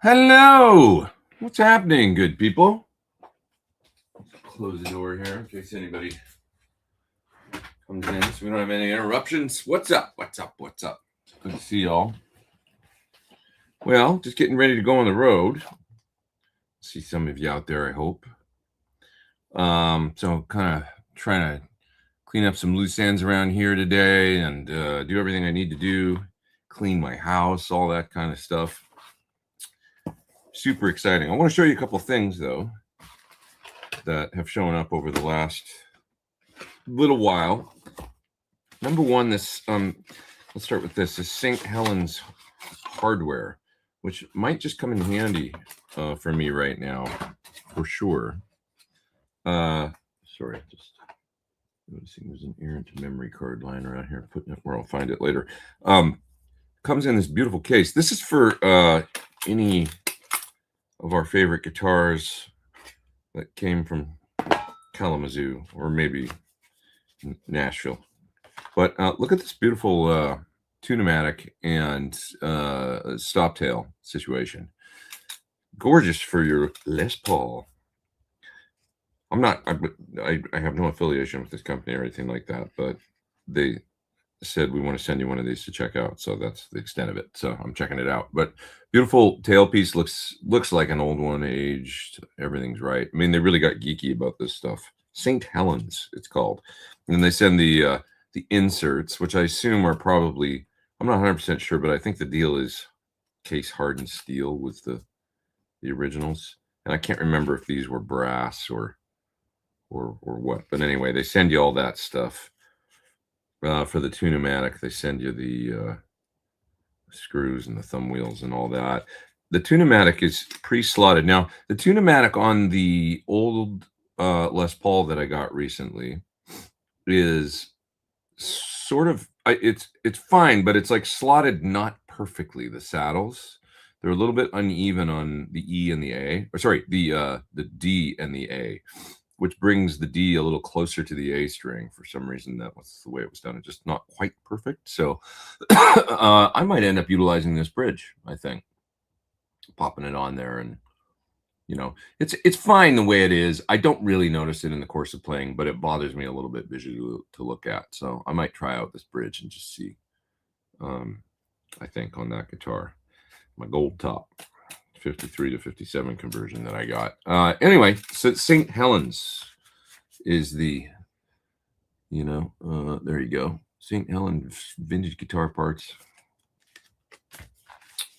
Hello! What's happening, good people? Close the door here in case anybody comes in so we don't have any interruptions. What's up? What's up? What's up? Good to see y'all. Well, just getting ready to go on the road. See some of you out there, I hope. So kind of trying to clean up some loose ends around here today and do everything I need to do, clean my house, all that kind of stuff. Super exciting. I want to show you a couple of things, though, that have shown up over the last little while. Number one, this let's start with this St. Helens hardware, which might just come in handy for me right now, for sure. Sorry, just noticing there's an errant memory card lying around here. Putting it where I'll find it later. Comes in this beautiful case. This is for any of our favorite guitars that came from Kalamazoo or maybe Nashville. But look at this beautiful Tunematic and stop tail situation. Gorgeous for your Les Paul. I have no affiliation with this company or anything like that, but they said we want to send you one of these to check out, so that's the extent of it. So I'm checking it out. But beautiful tailpiece, looks like an old one, aged, everything's right. I mean, they really got geeky about this stuff. St. Helens, it's called. And then they send the inserts, which I assume are probably, I'm not 100% sure, but I think the deal is case hardened steel with the originals. And I can't remember if these were brass or what. But anyway, they send you all that stuff. For the Tunematic, they send you the screws and the thumb wheels and all that. The Tunematic is pre-slotted. Now, the Tunematic on the old Les Paul that I got recently is sort of, it's fine, but it's like slotted not perfectly. The saddles, they're a little bit uneven on the E and the A, or sorry, the D and the A, which brings the D a little closer to the A string. For some reason, that was the way it was done. It's just not quite perfect. So I might end up utilizing this bridge, I think. Popping it on there, and, you know, it's fine the way it is. I don't really notice it in the course of playing, but it bothers me a little bit visually to look at. So I might try out this bridge and just see, I think, on that guitar. My gold top. 53 to 57 conversion that I got. Anyway, so St. Helens is the, there you go. St. Helens vintage guitar parts.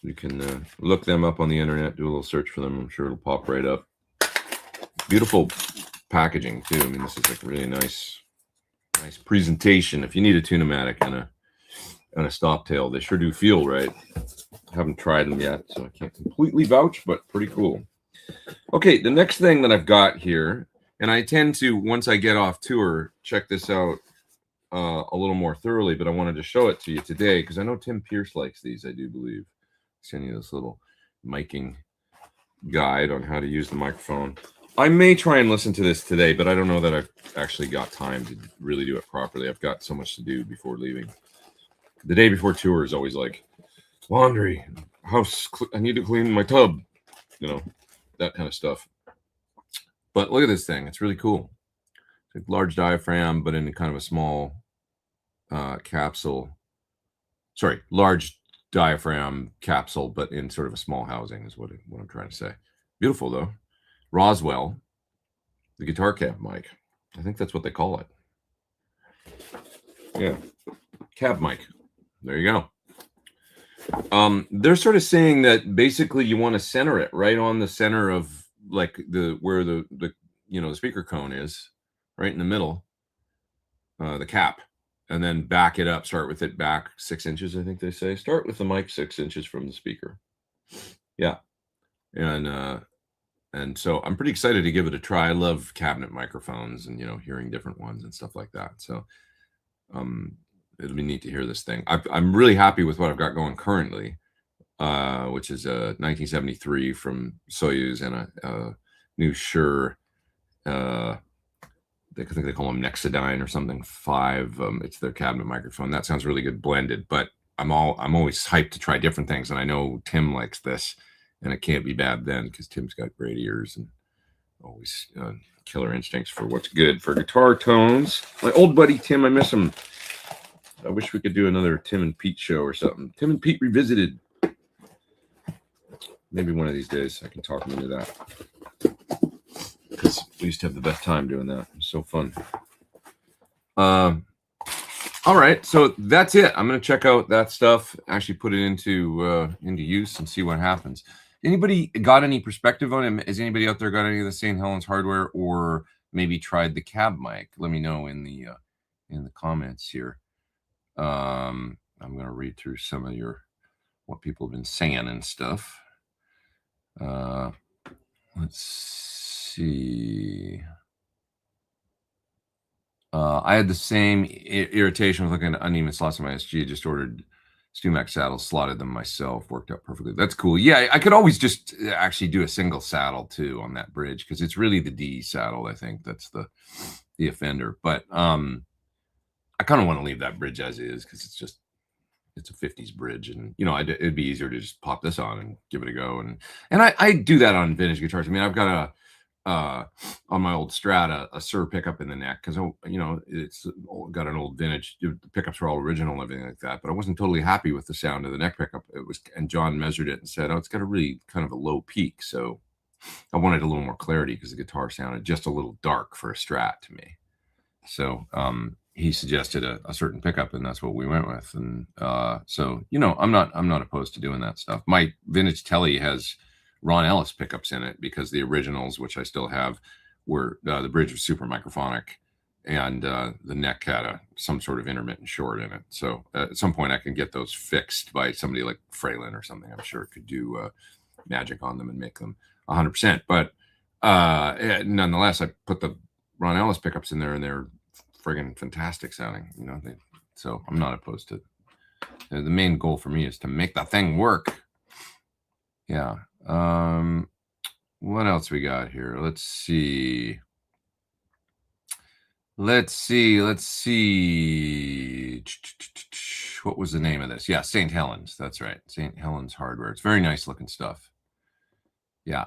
You can look them up on the internet, do a little search for them. I'm sure it'll pop right up. Beautiful packaging too. I mean, this is like really nice presentation. If you need a Tunematic and a stop tail, they sure do feel right. Haven't tried them yet, so I can't completely vouch, but pretty cool. Okay, the next thing that I've got here, and I tend to, once I get off tour, check this out a little more thoroughly, but I wanted to show it to you today because I know Tim Pierce likes these, I do believe. Send you this little miking guide on how to use the microphone. I may try and listen to this today, but I don't know that I've actually got time to really do it properly. I've got so much to do before leaving. The day before tour is always like, laundry, house, I need to clean my tub, that kind of stuff. But look at this thing. It's really cool. It's a large diaphragm, but in kind of a small capsule. Sorry, large diaphragm capsule, but in sort of a small housing is what I'm trying to say. Beautiful, though. Roswell, the guitar cab mic. I think that's what they call it. Yeah, cab mic. There you go. They're sort of saying that basically you want to center it right on the center of like where the speaker cone is, right in the middle, the cap, and then back it up. Start with it back 6 inches, I think they say. Start with the mic 6 inches from the speaker. Yeah, and so I'm pretty excited to give it a try. I love cabinet microphones and hearing different ones and stuff like that. So it'll be neat to hear this thing. I'm really happy with what I've got going currently, which is a 1973 from Soyuz and a new Shure. I think they call them Nexodyne or something. 5. It's their cabinet microphone. That sounds really good blended. But I'm always hyped to try different things, and I know Tim likes this, and it can't be bad then because Tim's got great ears and always killer instincts for what's good for guitar tones. My old buddy Tim, I miss him. I wish we could do another Tim and Pete show or something. Tim and Pete Revisited. Maybe one of these days I can talk them into that. Because we used to have the best time doing that. It was so fun. All right, so that's it. I'm going to check out that stuff, actually put it into use and see what happens. Anybody got any perspective on it? Has anybody out there got any of the St. Helens hardware, or maybe tried the cab mic? Let me know in the comments here. I'm going to read through some of what people have been saying and stuff. Let's see. I had the same irritation with looking at uneven slots in my SG. Just ordered StewMac saddles, slotted them myself, worked out perfectly. That's cool. Yeah, I could always just actually do a single saddle too on that bridge because it's really the D saddle. I think that's the offender. But I kind of want to leave that bridge as is because it's a 50s bridge, and it'd be easier to just pop this on and give it a go. And I do that on vintage guitars. I mean, I've got on my old Strat a Sir pickup in the neck because it's got an old vintage. The pickups are all original and everything like that, but I wasn't totally happy with the sound of the neck pickup. And John measured it and said, "Oh, it's got a really kind of a low peak." So I wanted a little more clarity because the guitar sounded just a little dark for a Strat to me. So he suggested a certain pickup, and that's what we went with. And so I'm not opposed to doing that stuff. My vintage Telly has Ron Ellis pickups in it because the originals, which I still have, were the bridge was super microphonic, and the neck had some sort of intermittent short in it. So at some point I can get those fixed by somebody like Fralin or something. I'm sure it could do magic on them and make them 100%. But nonetheless, I put the Ron Ellis pickups in there, and they're friggin' fantastic sounding. So I'm not opposed to. The main goal for me is to make the thing work. Yeah. What else we got here? Let's see. What was the name of this? Yeah, St. Helens. That's right. St. Helens hardware. It's very nice looking stuff. Yeah.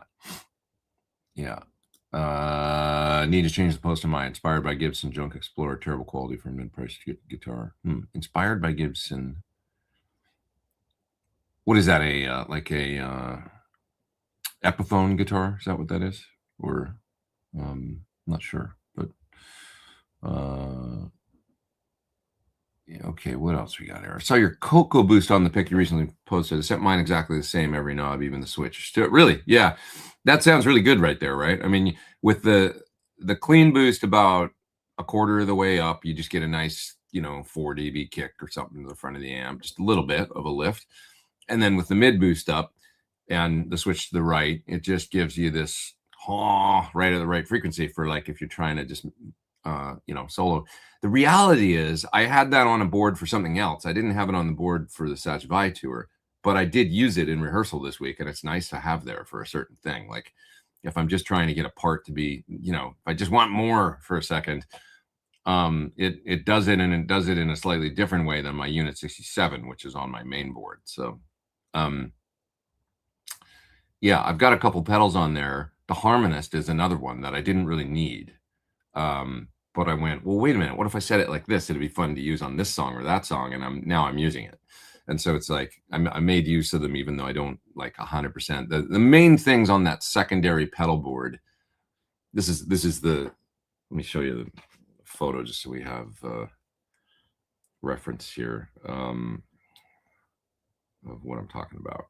Need to change the post of mine. Inspired by Gibson Junk Explorer. Terrible quality for a mid-priced guitar. Inspired by Gibson. What is that? Like a Epiphone guitar? Is that what that is? Or not sure. But yeah, okay, what else we got here? I saw your Cocoa Boost on the pic you recently posted. I set mine exactly the same, every knob, even the switch. Really? Yeah. That sounds really good right there, right? I mean, with the clean boost about a quarter of the way up, you just get a nice, 4 dB kick or something to the front of the amp, just a little bit of a lift. And then with the mid boost up and the switch to the right, it just gives you this right at the right frequency for like if you're trying to just solo. The reality is I had that on a board for something else. I didn't have it on the board for the Satch Vai tour, but I did use it in rehearsal this week, and it's nice to have there for a certain thing. Like if I'm just trying to get a part to be, if I just want more for a second, it does it, and it does it in a slightly different way than my Unit 67, which is on my main board. So yeah, I've got a couple pedals on there. The Harmonist is another one that I didn't really need. But I went, well, wait a minute. What if I said it like this? It'd be fun to use on this song or that song. And I'm using it. And so it's like, I made use of them, even though I don't like 100%. The main things on that secondary pedal board. This is let me show you the photo just so we have reference here of what I'm talking about.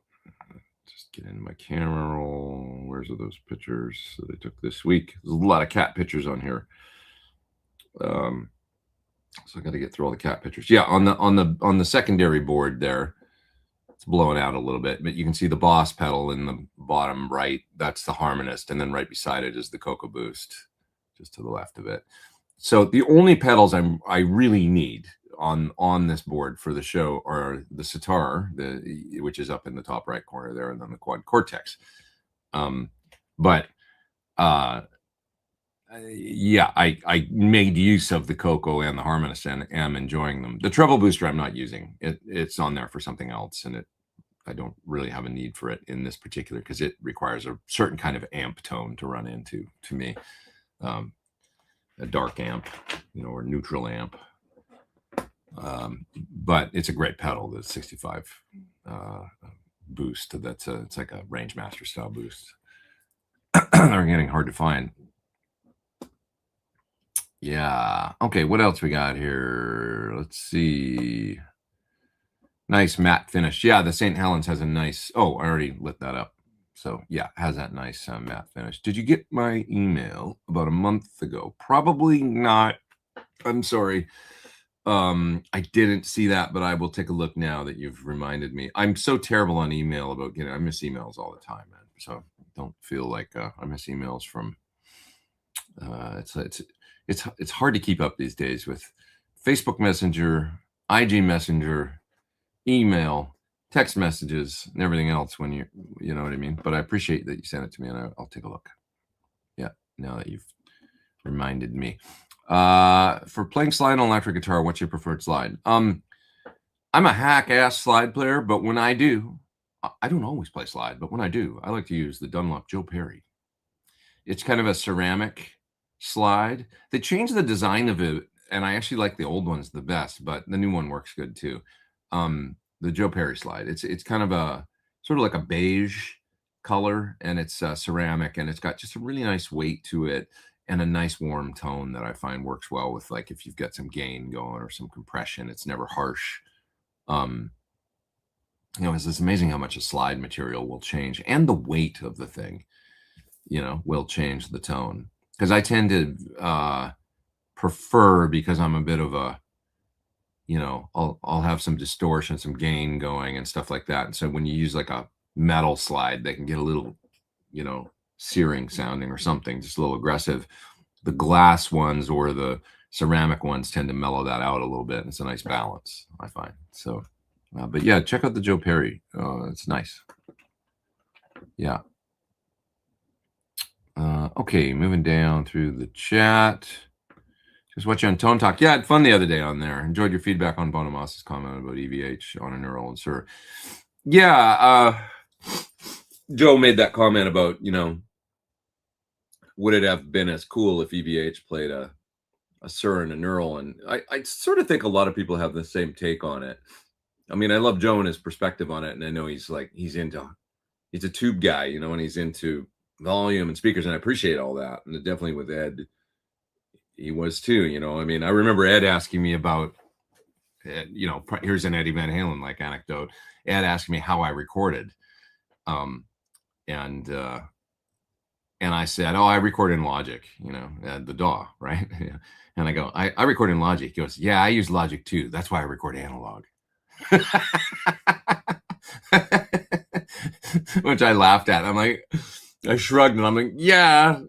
Just get in my camera roll. Where's those pictures that I took this week? There's a lot of cat pictures on here. So I got to get through all the cat pictures. Yeah, on the secondary board there, it's blowing out a little bit, but you can see the Boss pedal in the bottom right. That's the Harmonist, and then right beside it is the Cocoa Boost, just to the left of it. So the only pedals I really need on this board for the show are the sitar, which is up in the top right corner there, and then the Quad Cortex. Yeah, I made use of the Cocoa and the Harmonist and am enjoying them. The treble booster I'm not using. It's on there for something else, and I don't really have a need for it in this particular, because it requires a certain kind of amp tone to run into, to me. A dark amp, or neutral amp. But it's a great pedal, the 65 boost. It's like a Rangemaster style boost. They're getting hard to find. Yeah. Okay, what else we got here? Let's see. Nice matte finish. Yeah, the St. Helens has a nice... Oh, I already lit that up. So, yeah, has that nice matte finish. Did you get my email about a month ago? Probably not. I'm sorry. I didn't see that, but I will take a look now that you've reminded me. I'm so terrible on email about I miss emails all the time, man. So don't feel like I miss emails from... It's hard to keep up these days with Facebook Messenger, IG Messenger, email, text messages, and everything else when you know what I mean? But I appreciate that you sent it to me, and I'll take a look. Yeah, now that you've reminded me. For playing slide on electric guitar, what's your preferred slide? I'm a hack-ass slide player, but when I do, I don't always play slide, but when I do, I like to use the Dunlop Joe Perry. It's kind of a ceramic slide. They changed the design of it, and I actually like the old ones the best, but the new one works good too. The Joe Perry slide. It's kind of a sort of like a beige color, and it's ceramic, and it's got just a really nice weight to it and a nice warm tone that I find works well with, like, if you've got some gain going or some compression. It's never harsh. It's amazing how much a slide material will change, and the weight of the thing, will change the tone. Because I tend to prefer, because I'm a bit of a, I'll have some distortion, some gain going and stuff like that. And so when you use like a metal slide, they can get a little, searing sounding or something, just a little aggressive. The glass ones or the ceramic ones tend to mellow that out a little bit. And it's a nice balance, I find. So, but yeah, check out the Joe Perry. It's nice. Yeah. Okay, moving down through the chat. Just watching on Tone Talk. Yeah, I had fun the other day on there. Enjoyed your feedback on Bonomas's comment about EVH on a neural and Sir. Yeah, Joe made that comment about, would it have been as cool if EVH played a Sir and a neural? And I sort of think a lot of people have the same take on it. I mean, I love Joe and his perspective on it, and I know he's a tube guy, and he's into volume and speakers, and I appreciate all that. And definitely with Ed, he was too, I mean, I remember Ed asking me about, here's an Eddie Van Halen like anecdote. Ed asked me how I recorded, and I said, oh, I record in Logic, the DAW, right? And I go, I record in Logic. He goes, yeah, I use Logic too. That's why I record analog. Which I laughed at. I'm like, I shrugged, and I'm like, yeah,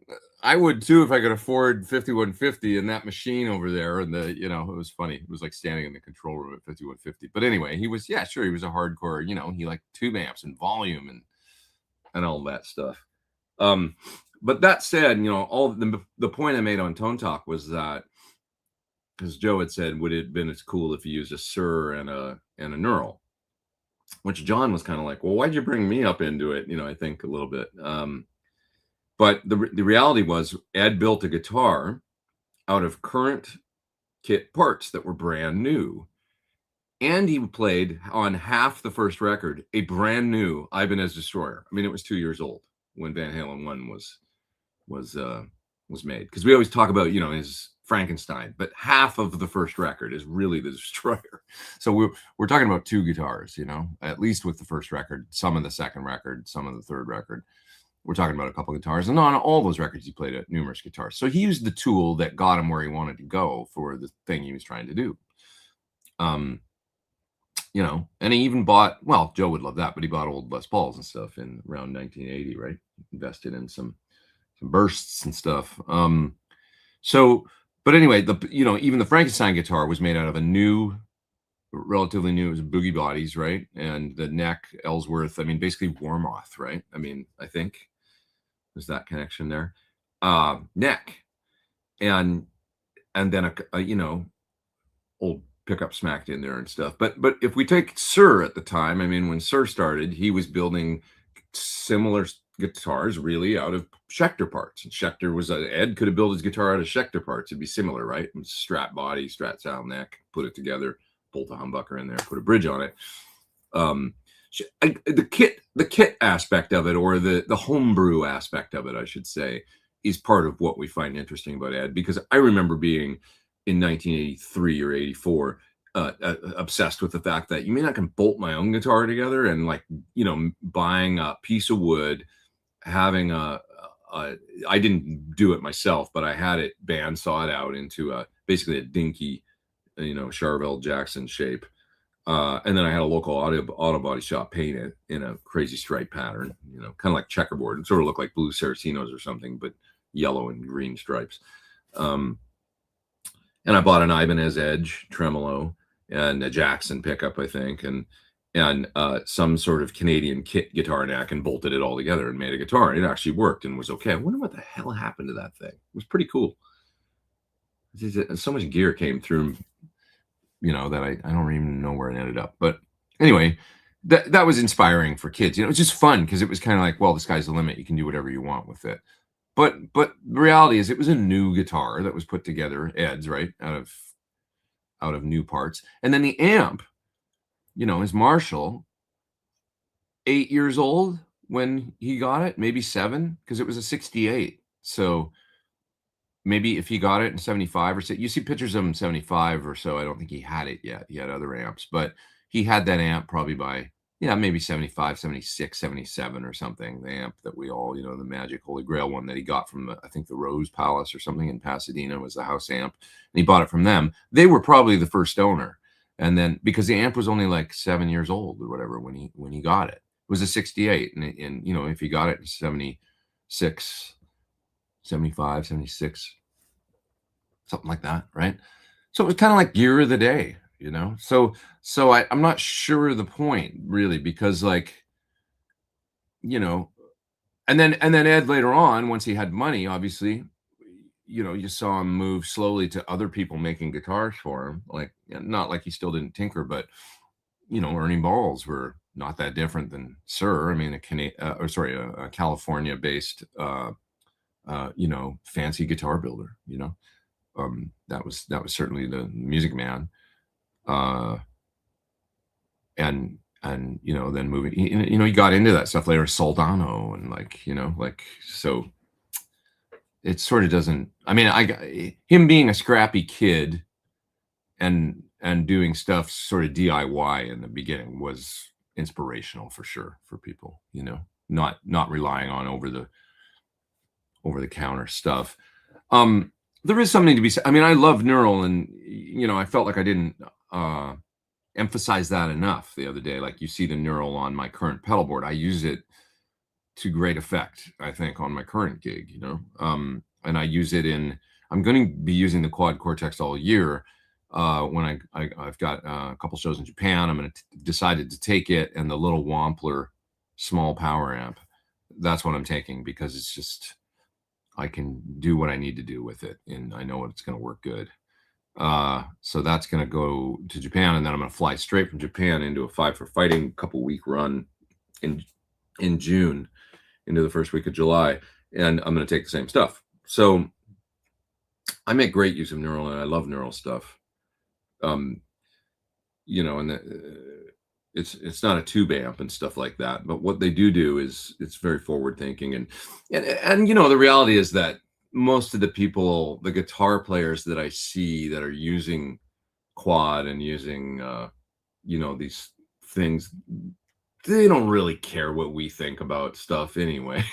I would too if I could afford 5150 and that machine over there. And it was funny. It was like standing in the control room at 5150. But anyway, he was, yeah, sure, he was a hardcore, he liked tube amps and volume and all that stuff. But that said, all the point I made on Tone Talk was that, because Joe had said, would it have been as cool if you used a Sir and a neural? Which John was kind of like, well, why'd you bring me up into it? I think a little bit. But the reality was, Ed built a guitar out of current kit parts that were brand new. And he played on half the first record a brand new Ibanez Destroyer. I mean, it was 2 years old when Van Halen 1 was made. Because we always talk about, his Frankenstein, but half of the first record is really the Destroyer. So we're talking about two guitars, at least with the first record, some of the second record, some of the third record. We're talking about a couple of guitars, and on all those records, he played numerous guitars. So he used the tool that got him where he wanted to go for the thing he was trying to do. And he even bought, well, Joe would love that, but he bought old Les Pauls and stuff in around 1980, right? Invested in some bursts and stuff. But anyway, even the Frankenstein guitar was made out of relatively new, it was Boogie Bodies, right? And the neck, Ellsworth, I mean, basically Warmoth, right? I mean, I think there's that connection there. Neck. And then, old pickup smacked in there and stuff. But if we take Sir at the time, I mean, when Sir started, he was building similar guitars really out of Schecter parts. And Schecter was Ed could have built his guitar out of Schecter parts. It'd be similar, right? Strat body, Strat style neck, put it together, bolt a humbucker in there, put a bridge on it. The kit aspect of it, or the homebrew aspect of it, I should say, is part of what we find interesting about Ed, because I remember being in 1983 or 84 obsessed with the fact that you mean I can bolt my own guitar together, and like, you know, buying a piece of wood, having I didn't do it myself, but I had it bandsawed out into basically a dinky, you know, Charvel Jackson shape. And then I had a local auto body shop paint it in a crazy stripe pattern, you know, kind of like checkerboard. It sort of looked like blue Saracenos or something, but yellow and green stripes. And I bought an Ibanez Edge tremolo and a Jackson pickup, I think, and some sort of Canadian kit guitar neck, and bolted it all together and made a guitar. It actually worked and was okay. I wonder what the hell happened to that thing. It was pretty cool. So much gear came through, you know, that I don't even know where it ended up. But anyway, that was inspiring for kids. You know, it was just fun because it was kind of like, well, the sky's the limit. You can do whatever you want with it. But the reality is, it was a new guitar that was put together, Ed's, right, out of new parts. And then the amp, you know, is Marshall, 8 years old when he got it, maybe 7, because it was a 68. So maybe if he got it in 75 or so, you see pictures of him in 75 or so. I don't think he had it yet. He had other amps, but he had that amp probably by, yeah, maybe 75, 76, 77 or something. The amp that we all, you know, the Magic Holy Grail one that he got from, I think, the Rose Palace or something in Pasadena was the house amp. And he bought it from them. They were probably the first owner. And then, because the amp was only like 7 years old or whatever when he got it. It was a 68. And you know, if he got it in 76, 75, 76, something like that, right? So it was kind of like gear of the day, you know? So I'm not sure the point really, because like, you know, and then Ed later on, once he had money, obviously, you know, you saw him move slowly to other people making guitars for him. Like, not like he still didn't tinker, but, you know, Ernie Balls were not that different than Sir. I mean, a California-based, you know, fancy guitar builder, you know. That was certainly the Music Man. And you know, then moving, you know, he got into that stuff later, Soldano, and like, you know, like, so it sort of doesn't, I mean, him being a scrappy kid and doing stuff sort of DIY in the beginning was inspirational for sure for people, you know, not relying on over the counter stuff. There is something to be said. I mean, I love Neural, and, you know, I felt like I didn't emphasize that enough the other day. Like, you see the Neural on my current pedal board. I use it to great effect, I think, on my current gig, you know. And I use it I'm going to be using the Quad Cortex all year. When I've got a couple shows in Japan, I'm going to decided to take it and the little Wampler small power amp. That's what I'm taking, because it's just, I can do what I need to do with it, and I know it's going to work good. So that's going to go to Japan, and then I'm going to fly straight from Japan into a Five for Fighting couple-week run in June into the first week of July, and I'm going to take the same stuff. So I make great use of Neural, and I love Neural stuff. You know, and it's not a tube amp and stuff like that, but what they do is it's very forward thinking, and you know, the reality is that most of the people, the guitar players that I see that are using Quad and using you know, these things, they don't really care what we think about stuff anyway.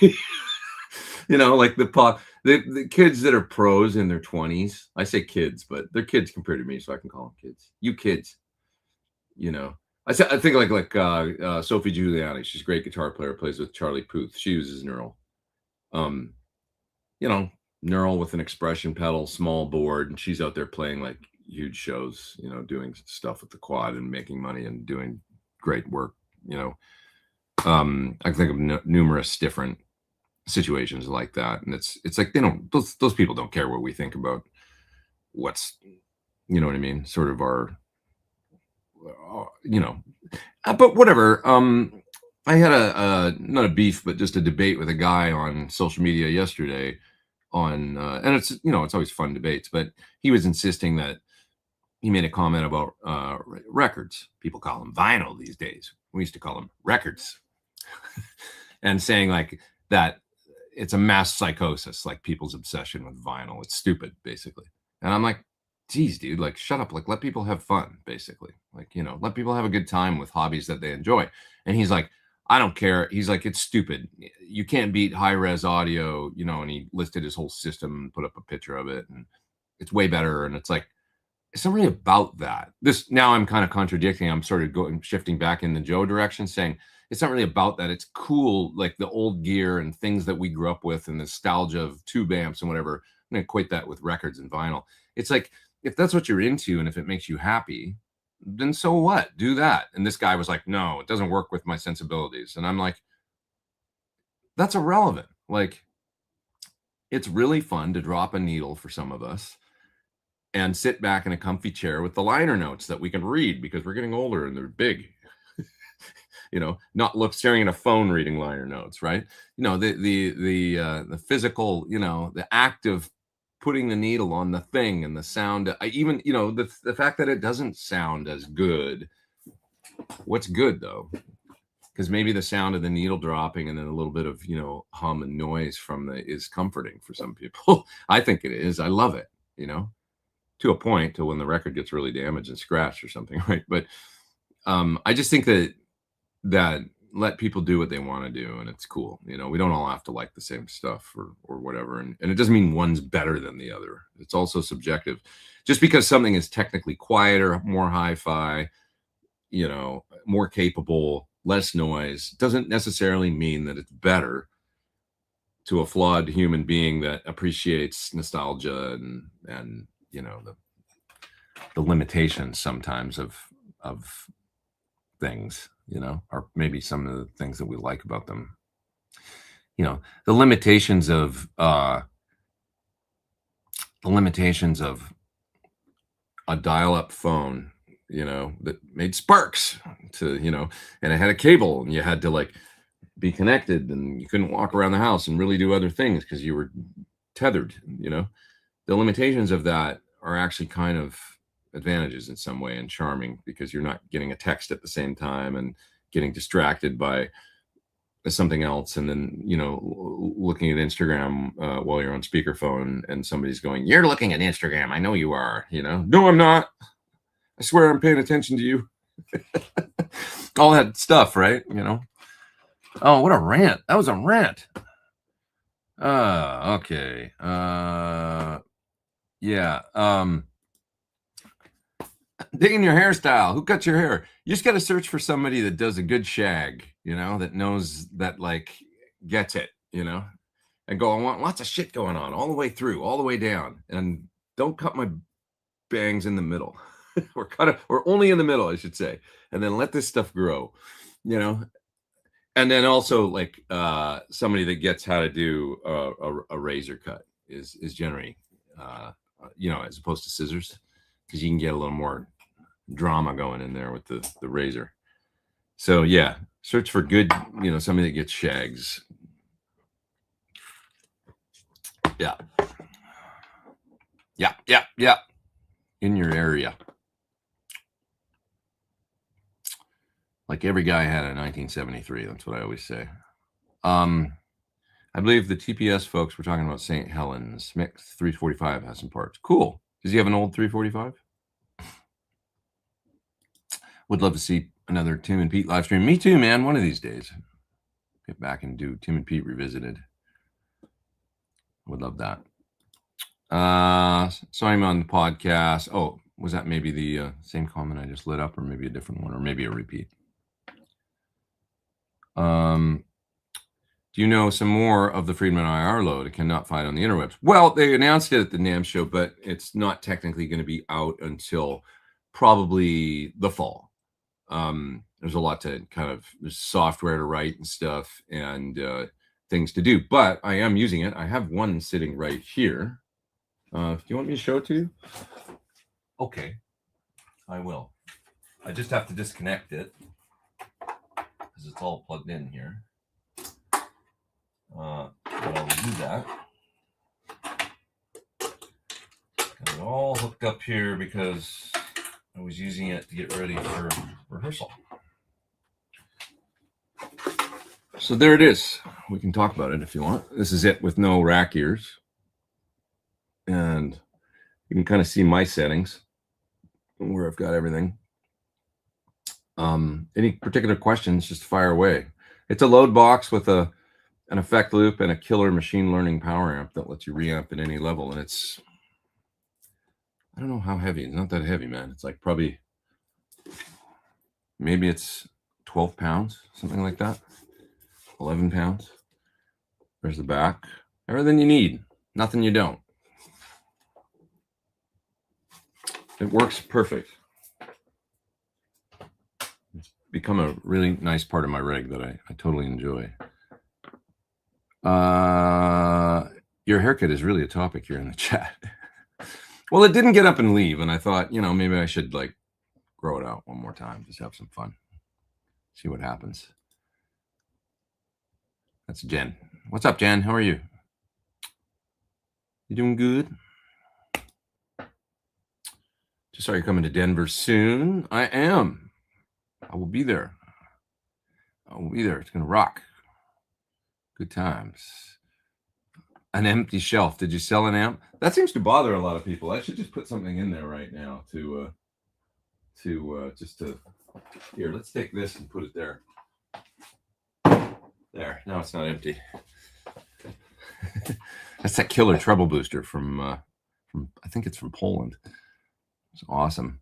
You know, like the kids that are pros in their 20s, I say kids, but they're kids compared to me, so I can call them kids. You kids, you know. I think like Sophie Giuliani, she's a great guitar player, plays with Charlie Puth. She uses Neural. You know, Neural with an expression pedal, small board, and she's out there playing like huge shows, you know, doing stuff with the Quad and making money and doing great work, you know. I can think of numerous different situations like that, and it's like they don't, those people don't care what we think about what's, you know what I mean, sort of our you know, but whatever. I had not a beef, but just a debate with a guy on social media yesterday on, and it's, it's always fun debates, but he was insisting that he made a comment about records. People call them vinyl these days. We used to call them records. And saying like that it's a mass psychosis, like people's obsession with vinyl. It's stupid, basically. And I'm like, geez, dude, like, shut up. Like, let people have fun, basically. Like, let people have a good time with hobbies that they enjoy. And he's like, I don't care. He's like, it's stupid. You can't beat high-res audio, and he listed his whole system and put up a picture of it. And it's way better. And it's like, it's not really about that. This, now I'm kind of contradicting. I'm sort of shifting back in the Joe direction, saying it's not really about that. It's cool, like the old gear and things that we grew up with and nostalgia of tube amps and whatever. I'm going to equate that with records and vinyl. It's like, if that's what you're into and if it makes you happy, then so what? Do that. And this guy was like, no, it doesn't work with my sensibilities. And I'm like, that's irrelevant. Like, it's really fun to drop a needle for some of us and sit back in a comfy chair with the liner notes that we can read because we're getting older and they're big. Not staring at a phone reading liner notes, right? The physical, the act of putting the needle on the thing and the sound. The fact that it doesn't sound as good. What's good though? Because maybe the sound of the needle dropping and then a little bit of hum and noise from is comforting for some people. I think it is. I love it. To a point, to when the record gets really damaged and scratched or something, right? But I just think that let people do what they want to do, and it's cool. We don't all have to like the same stuff or whatever, and it doesn't mean one's better than the other. It's also subjective. Just because something is technically quieter, more hi-fi, more capable, less noise, doesn't necessarily mean that it's better to a flawed human being that appreciates nostalgia and the limitations sometimes of things, or maybe some of the things that we like about them. The limitations of a dial-up phone, that made sparks to, and it had a cable and you had to like be connected and you couldn't walk around the house and really do other things because you were tethered. The limitations of that are actually kind of advantages in some way and charming because you're not getting a text at the same time and getting distracted by something else. And then, looking at Instagram while you're on speakerphone and somebody's going, you're looking at Instagram. I know you are, no, I'm not. I swear I'm paying attention to you. All that stuff, right? Oh, what a rant. That was a rant. Okay. Yeah. Digging your hairstyle. Who cut your hair? You just got to search for somebody that does a good shag, that knows that, like, gets it, and go, I want lots of shit going on all the way through, all the way down. And don't cut my bangs in the middle. or only in the middle, I should say. And then let this stuff grow, And then also, like, somebody that gets how to do a razor cut is generally, as opposed to scissors, because you can get a little more drama going in there with the razor. So yeah, search for good, somebody that gets shags. Yeah. In your area. Like every guy had a 1973. That's what I always say. I believe the TPS folks were talking about St. Helens. Mix 345 has some parts. Cool. Does he have an old 345? Would love to see another Tim and Pete live stream. Me too, man. One of these days. Get back and do Tim and Pete Revisited. Would love that. So I'm on the podcast. Oh, was that maybe the same comment I just lit up, or maybe a different one, or maybe a repeat? Do you know some more of the Friedman IR load? It cannot find on the interwebs. Well, they announced it at the NAMM show, but it's not technically going to be out until probably the fall. There's a lot to there's software to write and stuff and things to do, but I am using it. I have one sitting right here. Do you want me to show it to you? Okay, I will. I just have to disconnect it because it's all plugged in here. But I will do that. Got it all hooked up here because I was using it to get ready for rehearsal. So there it is. We can talk about it if you want. This is it with no rack ears. And you can kind of see my settings where I've got everything. Any particular questions, just fire away. It's a load box with an effect loop and a killer machine learning power amp that lets you reamp at any level. And it's, I don't know how heavy. It's not that heavy, man. It's like probably, maybe it's 12 pounds, something like that. 11 pounds. There's the back. Everything you need. Nothing you don't. It works perfect. It's become a really nice part of my rig that I totally enjoy. Your haircut is really a topic here in the chat. Well, it didn't get up and leave, and I thought, you know, maybe I should like grow it out one more time, just have some fun, see what happens. That's Jen. What's up, Jen? How are you? You doing good? Just saw you're coming to Denver soon. I am. I will be there. I will be there. It's gonna rock. Good times. An empty shelf. Did you sell an amp? That seems to bother a lot of people. I should just put something in there right now to here. Let's take this and put it there. There. Now it's not empty. That's that killer treble booster from I think it's from Poland. It's awesome.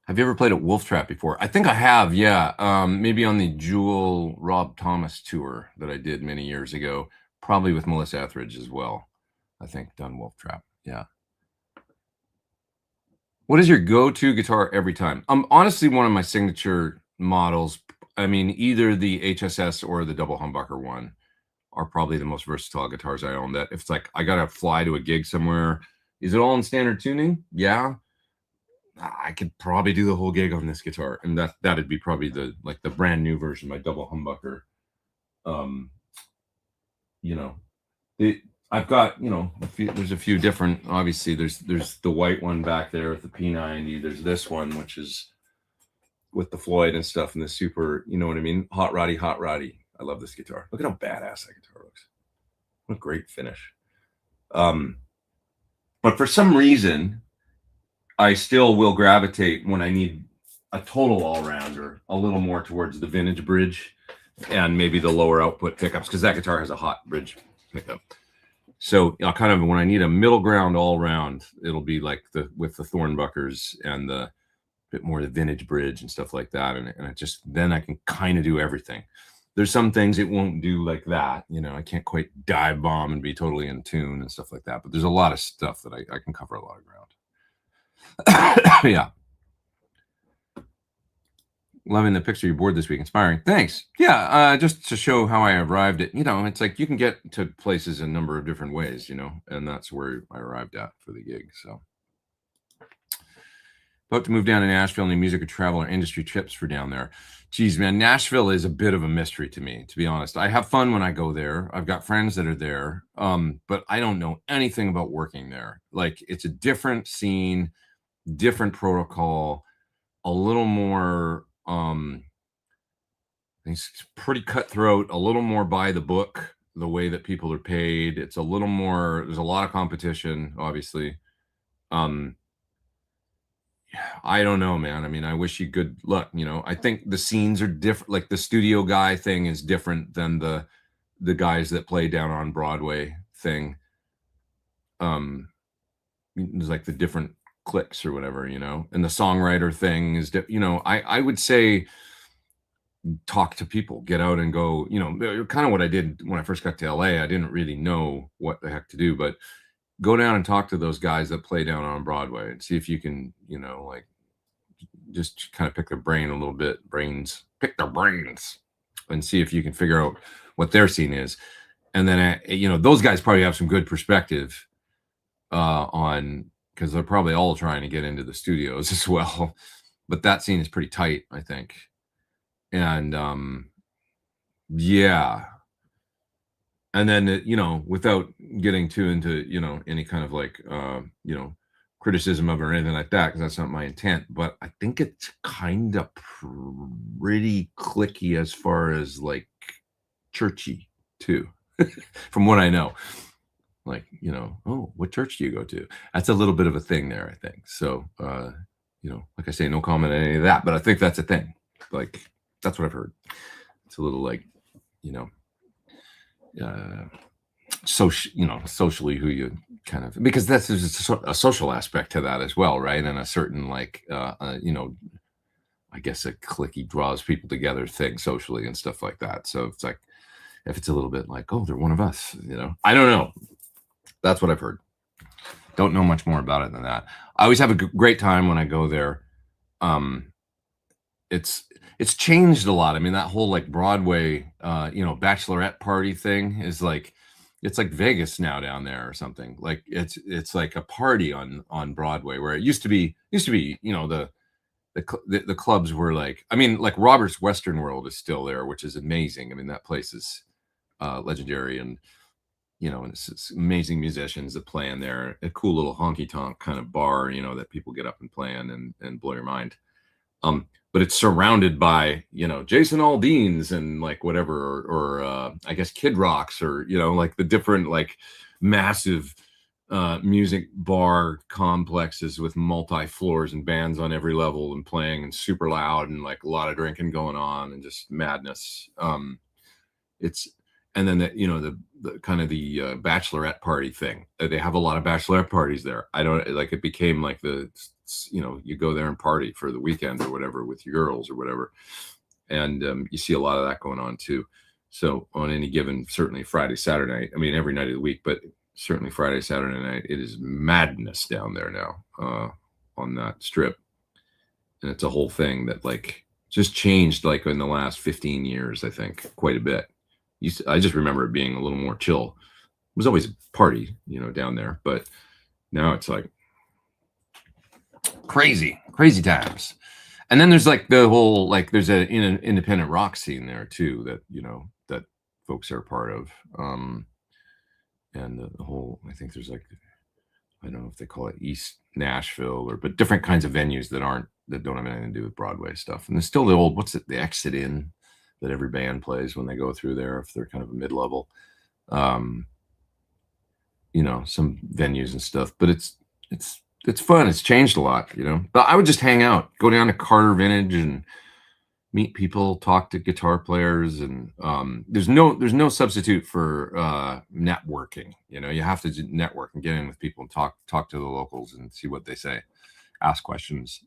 Have you ever played at Wolf Trap before? I think I have, yeah. Maybe on the Jewel Rob Thomas tour that I did many years ago, probably with Melissa Etheridge as well. I think done Wolf Trap, yeah. What is your go-to guitar every time? Honestly, one of my signature models, I mean, either the HSS or the double humbucker one are probably the most versatile guitars I own. That if it's like I gotta fly to a gig somewhere, is it all in standard tuning? Yeah. I could probably do the whole gig on this guitar, and that'd be probably the brand new version, my double humbucker. You know, I've got, you know, there's a few different. Obviously, there's the white one back there with the P90. There's this one which is with the Floyd and stuff, and the super, you know what I mean, hot roddy. I love this guitar. Look at how badass that guitar looks. What a great finish. But for some reason, I still will gravitate when I need a total all-rounder a little more towards the vintage bridge and maybe the lower output pickups, because that guitar has a hot bridge pickup. So I'll kind of, when I need a middle ground all-round, it'll be like with the Thornbuckers and the bit more the vintage bridge and stuff like that, and it just, then I can kind of do everything. There's some things it won't do like that, you know, I can't quite dive bomb and be totally in tune and stuff like that, but there's a lot of stuff that I can cover a lot of ground. Yeah. Loving the picture you board this week. Inspiring. Thanks. Yeah, just to show how I arrived at, you know, it's like you can get to places a number of different ways, you know, and that's where I arrived at for the gig. So about to move down to Nashville. Any music or travel or industry trips for down there? Geez, man, Nashville is a bit of a mystery to me, to be honest. I have fun when I go there. I've got friends that are there, but I don't know anything about working there. Like, it's a different scene, different protocol, a little more, it's pretty cutthroat, a little more by the book, the way that people are paid. It's a little more, there's a lot of competition, obviously. I don't know, man. I mean, I wish you good luck. You know, I think the scenes are different. Like the studio guy thing is different than the guys that play down on Broadway thing. There's like the different cliques or whatever, you know, and the songwriter thing is, you know, I would say talk to people, get out and go, you know, kind of what I did when I first got to LA. I didn't really know what the heck to do, but go down and talk to those guys that play down on Broadway and see if you can, you know, like just kind of pick their brain a little bit, pick their brains and see if you can figure out what their scene is. And then, you know, those guys probably have some good perspective on because they're probably all trying to get into the studios as well. But that scene is pretty tight, I think. And yeah. And then, you know, without getting too into, you know, any kind of like, you know, criticism of it or anything like that, because that's not my intent, but I think it's kind of pretty clicky as far as like churchy too, from what I know. Like, you know, oh, what church do you go to? That's a little bit of a thing there, I think. So, you know, like I say, no comment on any of that, but I think that's a thing. Like, that's what I've heard. It's a little like, you know, you know, socially who you kind of, because that's a social aspect to that as well, right? And a certain like, you know, I guess a clicky draws people together thing socially and stuff like that. So it's like, if it's a little bit like, oh, they're one of us, you know, I don't know. That's what I've heard. Don't know much more about it than that. I always have a great time when I go there. It's changed a lot. I mean, that whole like Broadway, you know, bachelorette party thing is like, it's like Vegas now down there or something. Like it's like a party on Broadway, where it used to be, you know, the clubs were like, I mean, like Robert's Western World is still there, which is amazing. I mean, that place is legendary, and you know, and it's amazing musicians that play in there. A cool little honky tonk kind of bar, you know, that people get up and play in and blow your mind. But it's surrounded by, you know, Jason Aldean's and like whatever, or I guess Kid Rock's, or, you know, like the different like massive music bar complexes with multi floors and bands on every level and playing and super loud and like a lot of drinking going on and just madness. It's, and then you know, the kind of the bachelorette party thing. They have a lot of bachelorette parties there. I don't like, it became like the, you know, you go there and party for the weekend or whatever with your girls or whatever, and you see a lot of that going on too. So on any given, certainly Friday, Saturday night, I mean every night of the week, but certainly Friday, Saturday night, it is madness down there now on that strip. And it's a whole thing that like just changed like in the last 15 years, I think, quite a bit. I just remember it being a little more chill. It was always a party, you know, down there, but now it's like crazy times. And then there's like the whole, like there's an independent rock scene there too, that, you know, that folks are a part of. And the whole, I think there's like, I don't know if they call it East Nashville but different kinds of venues that don't have anything to do with Broadway stuff. And there's still the old, what's it, the Exit Inn that every band plays when they go through there, if they're kind of a mid-level, you know, some venues and stuff. But it's fun. It's changed a lot, you know. But I would just hang out, go down to Carter Vintage and meet people, talk to guitar players, and there's no substitute for networking. You know, you have to network and get in with people and talk to the locals and see what they say, ask questions.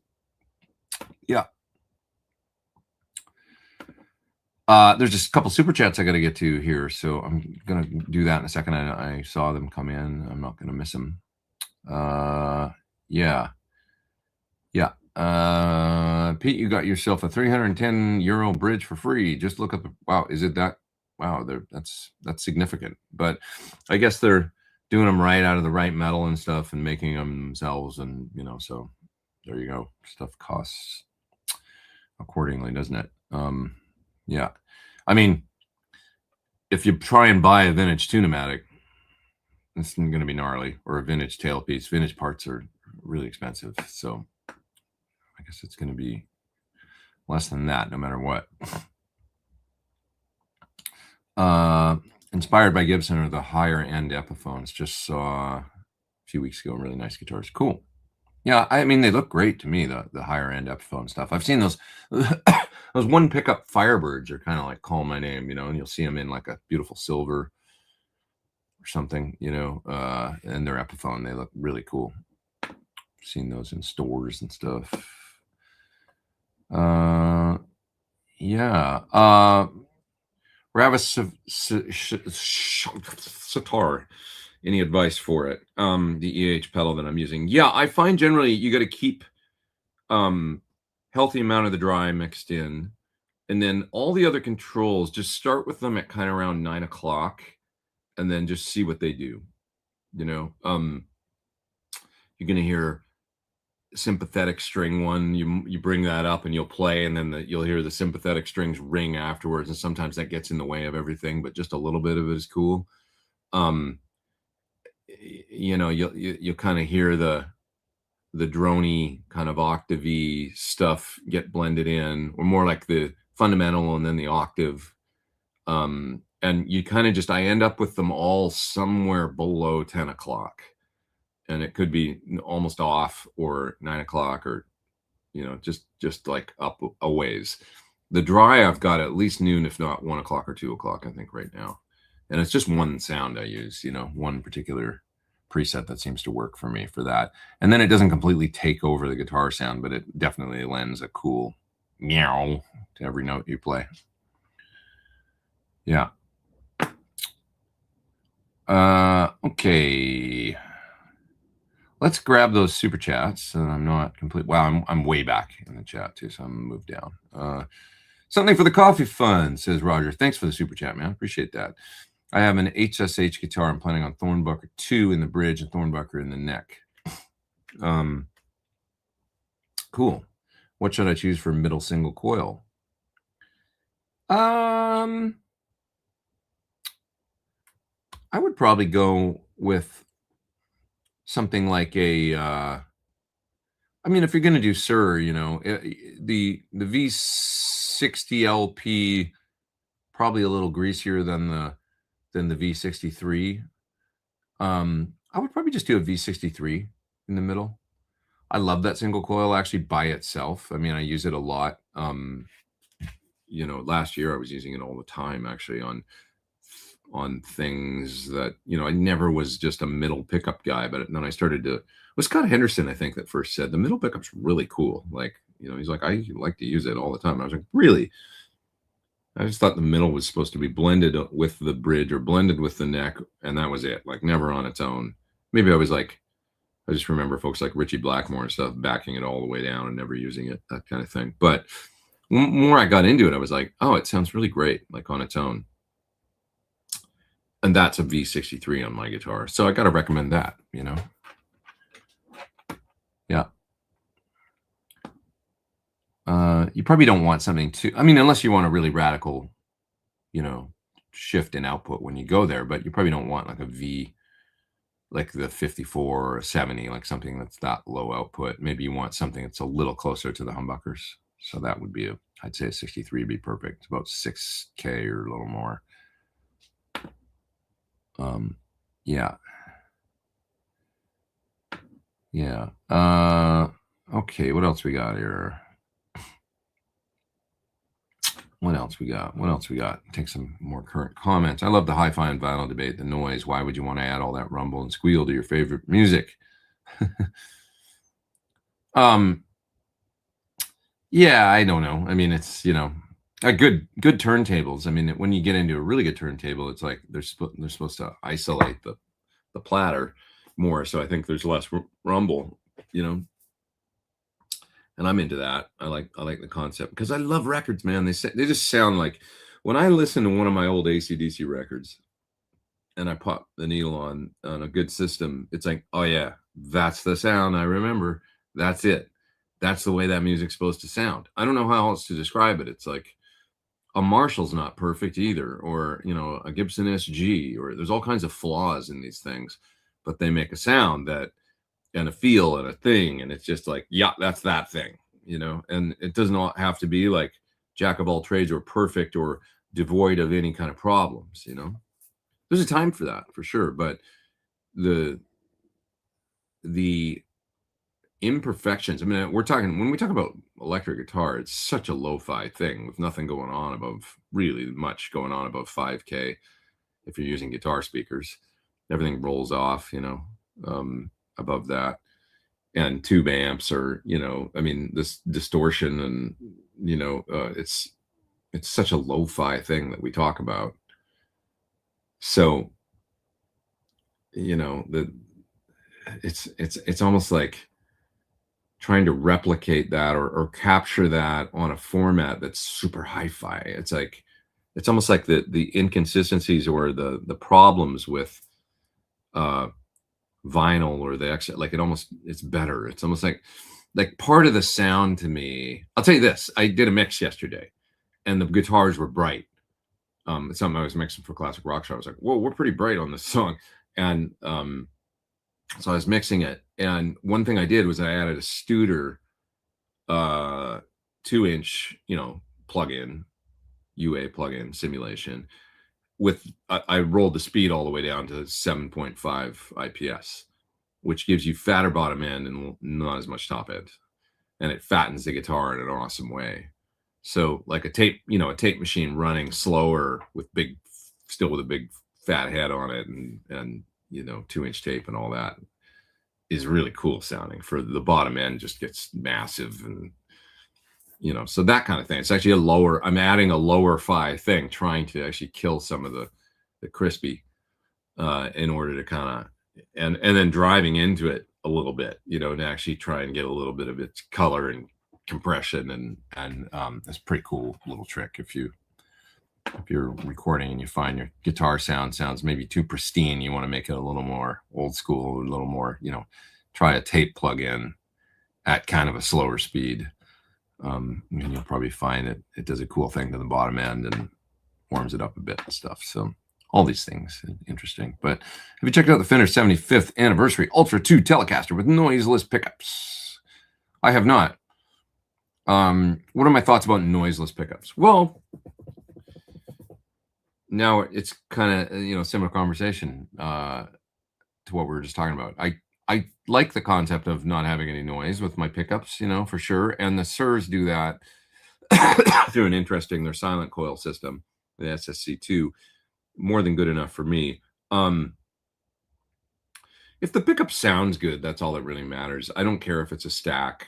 Yeah. There's just a couple super chats I got to get to here, so I'm gonna do that in a second. I saw them come in. I'm not gonna miss them. Yeah. Pete, you got yourself a 310 euro bridge for free. Just look up. Wow, is it that? Wow, that's significant. But I guess they're doing them right out of the right metal and stuff, and making them themselves, and you know, so there you go. Stuff costs accordingly, doesn't it? Yeah, I mean, if you try and buy a vintage Tunematic, it's going to be gnarly, or a vintage tailpiece. Vintage parts are really expensive, so I guess it's going to be less than that no matter what. Inspired by Gibson are the higher end Epiphones. Just saw a few weeks ago, really nice guitars. Cool. Yeah, I mean, they look great to me, the higher end Epiphone stuff. I've seen those those one pickup Firebirds are kind of like Call My Name, you know, and you'll see them in like a beautiful silver or something, you know, and their Epiphone, they look really cool. I've seen those in stores and stuff. Yeah. Ravis sitar. Any advice for it? The EVH pedal that I'm using. Yeah, I find generally you got to keep healthy amount of the dry mixed in, and then all the other controls, just start with them at kind of around 9 o'clock, and then just see what they do. You know, you're going to hear sympathetic string one. You bring that up and you'll play, and then you'll hear the sympathetic strings ring afterwards, and sometimes that gets in the way of everything, but just a little bit of it is cool. You'll kind of hear the droney kind of octave-y stuff get blended in, or more like the fundamental and then the octave. And you kind of I end up with them all somewhere below 10 o'clock. And it could be almost off, or 9 o'clock, or, just like up a ways. The dry, I've got at least noon, if not 1 o'clock or 2 o'clock, I think, right now. And it's just one sound I use, one particular preset that seems to work for me for that. And then it doesn't completely take over the guitar sound, but it definitely lends a cool meow to every note you play. Yeah. Okay. Let's grab those super chats. I'm not complete. Wow, I'm way back in the chat too, so I'm gonna move down. Something for the coffee fund, says Roger. Thanks for the super chat, man. Appreciate that. I have an HSH guitar. I'm planning on Thornbucker 2 in the bridge and Thornbucker in the neck. Cool. What should I choose for middle single coil? I would probably go with something like a, if you're going to do Sir, the V60 LP, probably a little greasier than the V63. I would probably just do a V63 in the middle. I love that single coil actually by itself. I use it a lot. Last year I was using it all the time, actually, on things that, I never was just a middle pickup guy, but then I started to, it was Scott Henderson, I think, that first said the middle pickup's really cool. Like, he's like, I like to use it all the time. And I was like, really? I just thought the middle was supposed to be blended with the bridge or blended with the neck, and that was it, like never on its own. Maybe I just remember folks like Richie Blackmore and stuff backing it all the way down and never using it, that kind of thing. But more I got into it, I was like, oh, it sounds really great, like on its own. And that's a V63 on my guitar. So I got to recommend that, Yeah. You probably don't want something too, unless you want a really radical, shift in output when you go there, but you probably don't want like a V, like the 54 or 70, like something that's that low output. Maybe you want something that's a little closer to the humbuckers. So that would be I'd say a 63 would be perfect. About 6K or a little more. Yeah. Okay, what else we got here? What else we got? Take some more current comments. I love the hi-fi and vinyl debate, the noise. Why would you want to add all that rumble and squeal to your favorite music? Yeah, I don't know. It's, a good turntables. When you get into a really good turntable, it's like they're supposed to isolate the platter more. So I think there's less rumble, and I'm into that. I like the concept because I love records, man. They just sound like, when I listen to one of my old AC/DC records and I pop the needle on a good system, it's like, oh yeah, that's the sound I remember. That's it. That's the way that music's supposed to sound. I don't know how else to describe it. It's like a Marshall's not perfect either, or, a Gibson SG, or there's all kinds of flaws in these things, but they make a sound and a feel and a thing, and it's just like, yeah, that's that thing, and it does not have to be like jack of all trades or perfect or devoid of any kind of problems. There's a time for that, for sure, but the imperfections, when we talk about electric guitar, it's such a lo-fi thing with nothing going on above 5K. If you're using guitar speakers, everything rolls off, above that, and tube amps, or this distortion, and it's such a lo-fi thing that we talk about. So it's almost like trying to replicate that or capture that on a format that's super hi-fi. It's like, it's almost like the inconsistencies or the problems with vinyl or the extra, like it's better. It's almost like part of the sound to me. I'll tell you this, I did a mix yesterday and the guitars were bright. It's something I was mixing for Classic Rock Show. I was like, whoa, we're pretty bright on this song. And so I was mixing it. And one thing I did was I added a Studer 2-inch, plug-in, UA plug-in simulation with, I rolled the speed all the way down to 7.5 IPS, which gives you fatter bottom end and not as much top end. And it fattens the guitar in an awesome way. So like a tape machine running slower still with a big fat head on it and 2-inch tape and all that is really cool sounding. For the bottom end just gets massive and so that kind of thing. It's actually I'm adding a lower fi thing, trying to actually kill some of the crispy in order to kind of and then driving into it a little bit, to actually try and get a little bit of its color and compression and it's a pretty cool little trick. If you're recording and you find your guitar sounds maybe too pristine, you want to make it a little more old school, a little more, try a tape plug-in at kind of a slower speed. And you'll probably find it does a cool thing to the bottom end and warms it up a bit and stuff. So all these things interesting. But have you checked out the Fender 75th anniversary Ultra 2 Telecaster with noiseless pickups? I have not. What are my thoughts about noiseless pickups? Well, now it's kind of similar conversation to what we were just talking about. I like the concept of not having any noise with my pickups, for sure. And the Surs do that through an interesting, their silent coil system, the SSC2, more than good enough for me. If the pickup sounds good, that's all that really matters. I don't care if it's a stack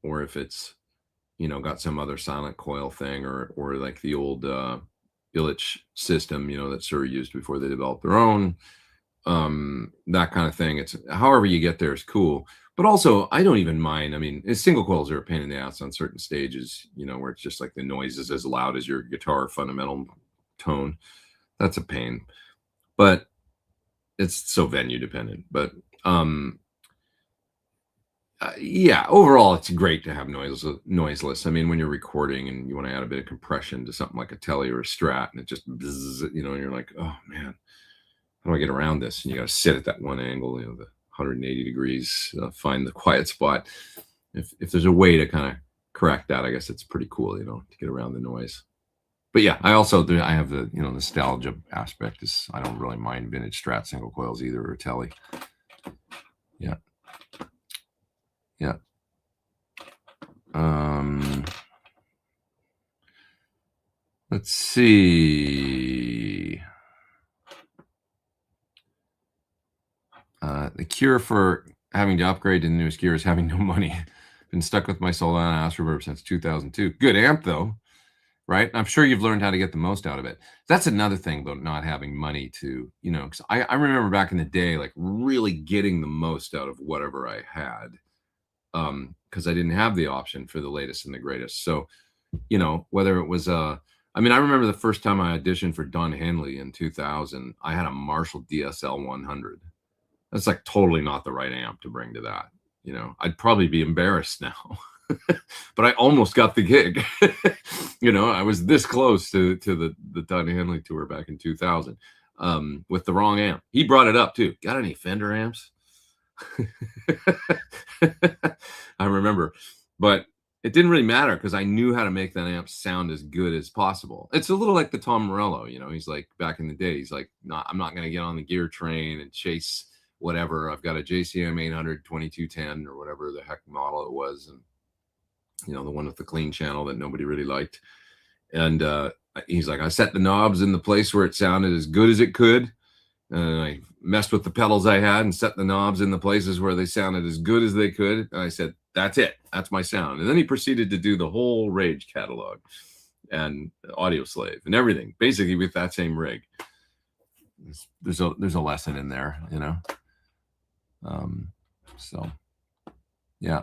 or if it's, got some other silent coil thing or like the old EVH system, that Sur used before they developed their own. That kind of thing. It's however you get there is cool. But also, I don't even mind. I mean, single coils are a pain in the ass on certain stages, where it's just like the noise is as loud as your guitar fundamental tone. That's a pain. But it's so venue dependent. But yeah, overall, it's great to have noiseless. I mean, when you're recording and you want to add a bit of compression to something like a Tele or a Strat, and it just, bzzz, and you're like, oh man, how do I get around this? And you got to sit at that one angle, the 180 degrees, find the quiet spot. If there's a way to kind of correct that, I guess it's pretty cool, to get around the noise. But yeah, I have the, nostalgia aspect. I don't really mind vintage Strat single coils either, or Tele. Yeah. Yeah. Let's see. The cure for having to upgrade to the newest gear is having no money. Been stuck with my Solana Astro Reverb since 2002. Good amp though, right? I'm sure you've learned how to get the most out of it. That's another thing about not having money to, because I remember back in the day, like really getting the most out of whatever I had, because I didn't have the option for the latest and the greatest. So, whether it was I remember the first time I auditioned for Don Henley in 2000, I had a Marshall DSL 100. That's like totally not the right amp to bring to that. I'd probably be embarrassed now, but I almost got the gig. I was this close to the Don Henley tour back in 2000 with the wrong amp. He brought it up too. Got any Fender amps? I remember, but it didn't really matter because I knew how to make that amp sound as good as possible. It's a little like the Tom Morello, he's like back in the day, he's like, no, I'm not going to get on the gear train and chase whatever. I've got a JCM 800 2210 or whatever the heck model it was. And, the one with the clean channel that nobody really liked. And he's like, I set the knobs in the place where it sounded as good as it could. And I messed with the pedals I had and set the knobs in the places where they sounded as good as they could. And I said, that's it. That's my sound. And then he proceeded to do the whole Rage catalog and Audio Slave and everything, basically with that same rig. There's a lesson in there, So, yeah.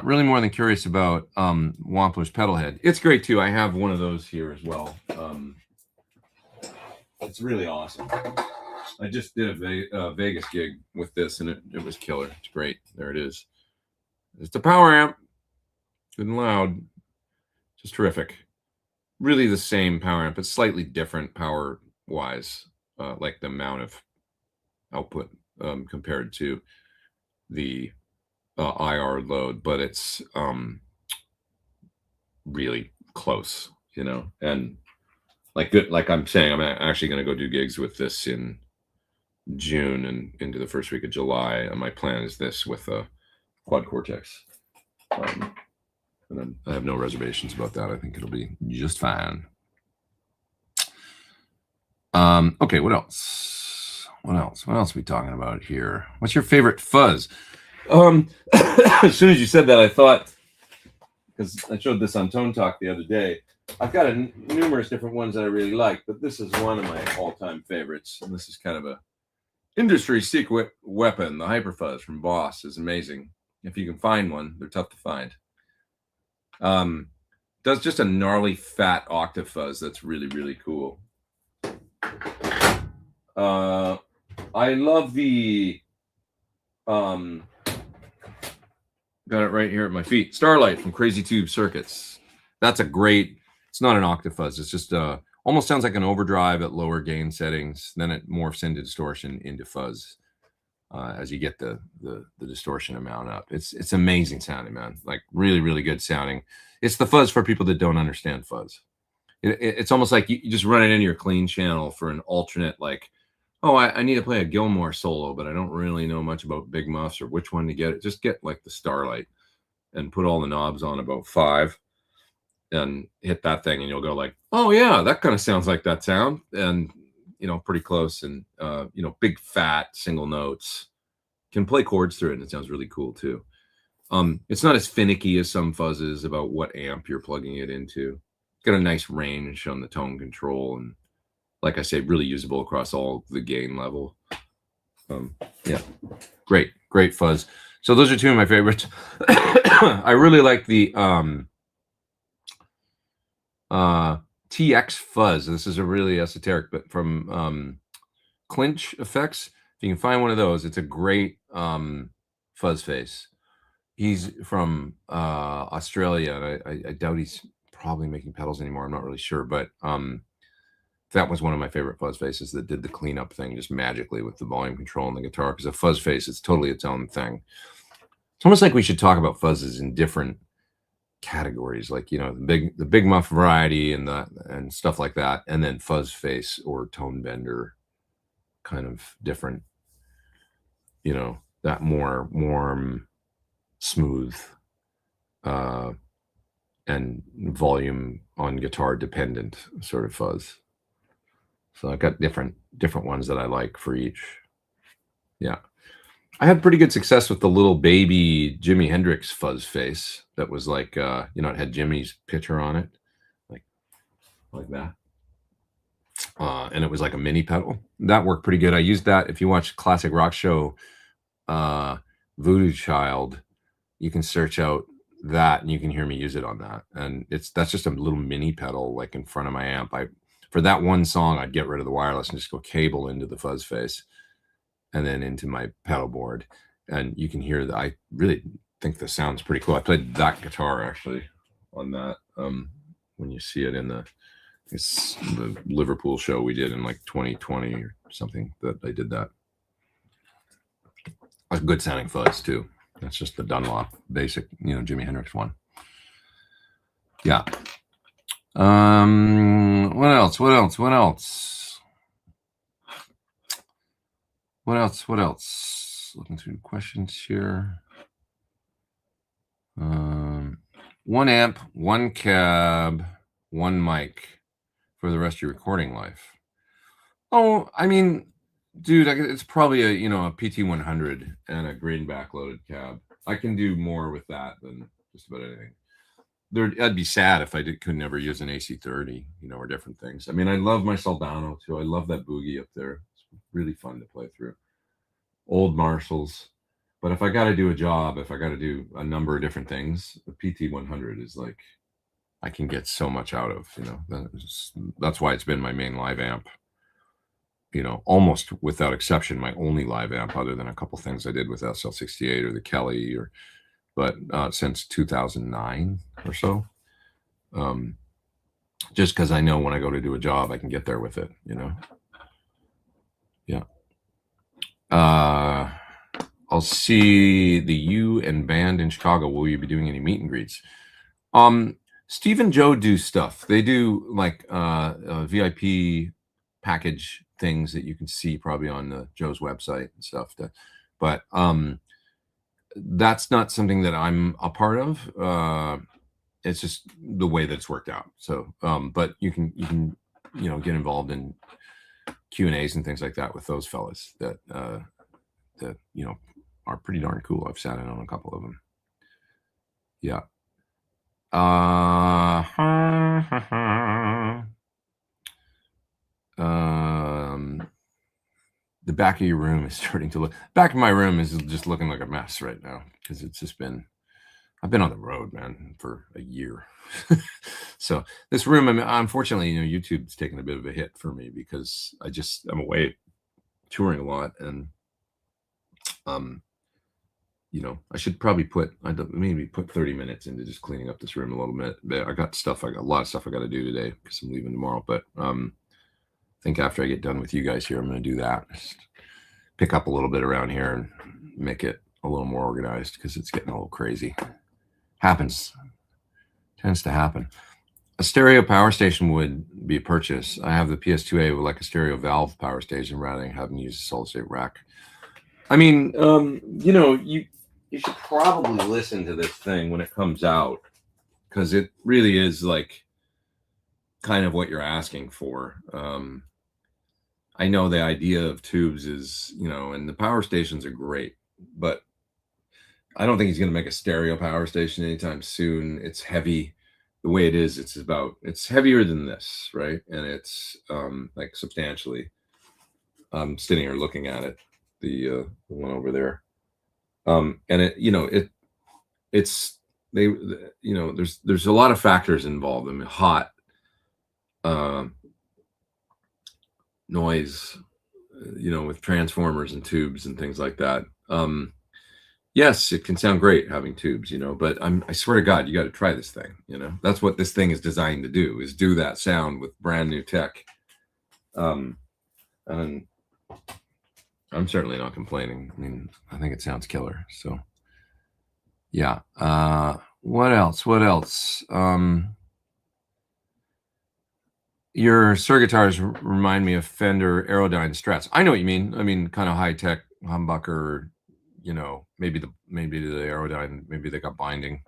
Really more than curious about Wampler's pedal head. It's great too. I have one of those here as well. It's really awesome. I just did a Vegas gig with this, and it was killer. It's great. There it is. It's a power amp, good and loud, just terrific. Really the same power amp, but slightly different power wise, like the amount of output compared to the IR load, but it's really close, you know. And like I'm saying, I'm actually going to go do gigs with this in June and into the first week of July. And my plan is this with a quad cortex. And I have no reservations about that. I think it'll be just fine. Okay, what else? What else are we talking about here? What's your favorite fuzz? As soon as you said that, I thought, because I showed this on Tone Talk the other day, I've got numerous different ones that I really like, but this is one of my all-time favorites. And this is kind of a industry secret weapon. The Hyper Fuzz from Boss is amazing. If you can find one, they're tough to find. Does just a gnarly fat octave fuzz that's really, really cool. I love the got it right here at my feet. Starlight from Crazy Tube Circuits. That's a great, it's not an octave fuzz. It's just almost sounds like an overdrive at lower gain settings. Then it morphs into distortion into fuzz as you get the distortion amount up. It's amazing sounding, man. Like really, really good sounding. It's the fuzz for people that don't understand fuzz. It's almost like you just run it into your clean channel for an alternate, like, oh, I need to play a Gilmore solo, but I don't really know much about big muffs or which one to get. Just get like the Starlight and put all the knobs on about 5 and hit that thing, and you'll go like, oh yeah, that kind of sounds like that sound, and you know, pretty close. And you know, big fat single notes, can play chords through it, and it sounds really cool too. It's not as finicky as some fuzzes about what amp you're plugging it into. It's got a nice range on the tone control, and like I say, really usable across all the gain level. Yeah, great fuzz. So those are two of my favorites. I really like the TX fuzz. This is a really esoteric, but from Clinch Effects. If you can find one of those, it's a great fuzz face. He's from Australia, and I doubt he's probably making pedals anymore. I'm not really sure, but that was one of my favorite fuzz faces that did the cleanup thing just magically with the volume control and the guitar. Because a fuzz face, it's totally its own thing. It's almost like we should talk about fuzzes in different categories, like, you know, the big muff variety and stuff like that, and then fuzz face or tone bender, kind of different. You know, that more warm, smooth, and volume on guitar dependent sort of fuzz. So I've got different ones that I like for each. Yeah. I had pretty good success with the little baby Jimi Hendrix fuzz face that was like, you know, it had Jimmy's picture on it, like that. And it was like a mini pedal. That worked pretty good. I used that. If you watch Classic Rock Show, Voodoo Child, you can search out that and you can hear me use it on that. And that's just a little mini pedal like in front of my amp. For that one song, I'd get rid of the wireless and just go cable into the fuzz face and then into my pedal board. And you can hear that. I really think the sound's pretty cool. I played that guitar actually on that. When you see it in the Liverpool show we did in like 2020 or something, that I did that. A good sounding fuzz too. That's just the Dunlop basic, you know, Jimi Hendrix one. Yeah. What else? Looking through questions here. 1 amp, 1 cab, 1 mic for the rest of your recording life. Oh, I mean, dude, it's probably a PT100 and a green backloaded cab. I can do more with that than just about anything. I'd be sad if I could never use an AC30, you know, or different things. I mean, I love my Soldano too. I love that boogie up there. It's really fun to play through. Old Marshalls. But if I got to do a job, if I got to do a number of different things, the PT100 is like, I can get so much out of, you know. That's why it's been my main live amp. almost without exception, my only live amp, other than a couple things I did with SL68 or the Kelly, but since 2009 or so. Just because I know when I go to do a job, I can get there with it, Yeah. I'll see the U and band in Chicago. Will you be doing any meet and greets? Steve and Joe do stuff. They do like VIP package things that you can see probably on Joe's website and stuff. But that's not something that I'm a part of. It's just the way that it's worked out. So, but you can get involved in Q&As and things like that with those fellas that are pretty darn cool. I've sat in on a couple of them. Yeah. The back of your room is starting to back of my room is just looking like a mess right now because it's just I've been on the road, man, for a year. So this room, unfortunately, YouTube's taken a bit of a hit for me because I'm away touring a lot, and I should probably maybe put 30 minutes into just cleaning up this room a little bit. But I got a lot of stuff I got to do today because I'm leaving tomorrow. But I think after I get done with you guys here, I'm going to do that. Just pick up a little bit around here and make it a little more organized because it's getting a little crazy. Tends to happen. A stereo power station would be a purchase. I have the PS2A with like a stereo valve power station rather than having to use a solid state rack. You should probably listen to this thing when it comes out because it really is like kind of what you're asking for. I know the idea of tubes is, and the power stations are great, but I don't think he's going to make a stereo power station anytime soon. It's heavy. The way it is, it's heavier than this, right? And it's like substantially. I'm sitting here looking at it, the one over there. And there's a lot of factors involved. Hot, noise, with transformers and tubes and things like that. Yes, it can sound great having tubes, but I swear to God, you got to try this thing. That's what this thing is designed to do, is do that sound with brand new tech. And I'm certainly not complaining. I think it sounds killer. So yeah. What else? Your Sur guitars remind me of Fender Aerodyne Strats. I know what you mean. Kind of high tech humbucker. Maybe the Aerodyne, maybe they got binding,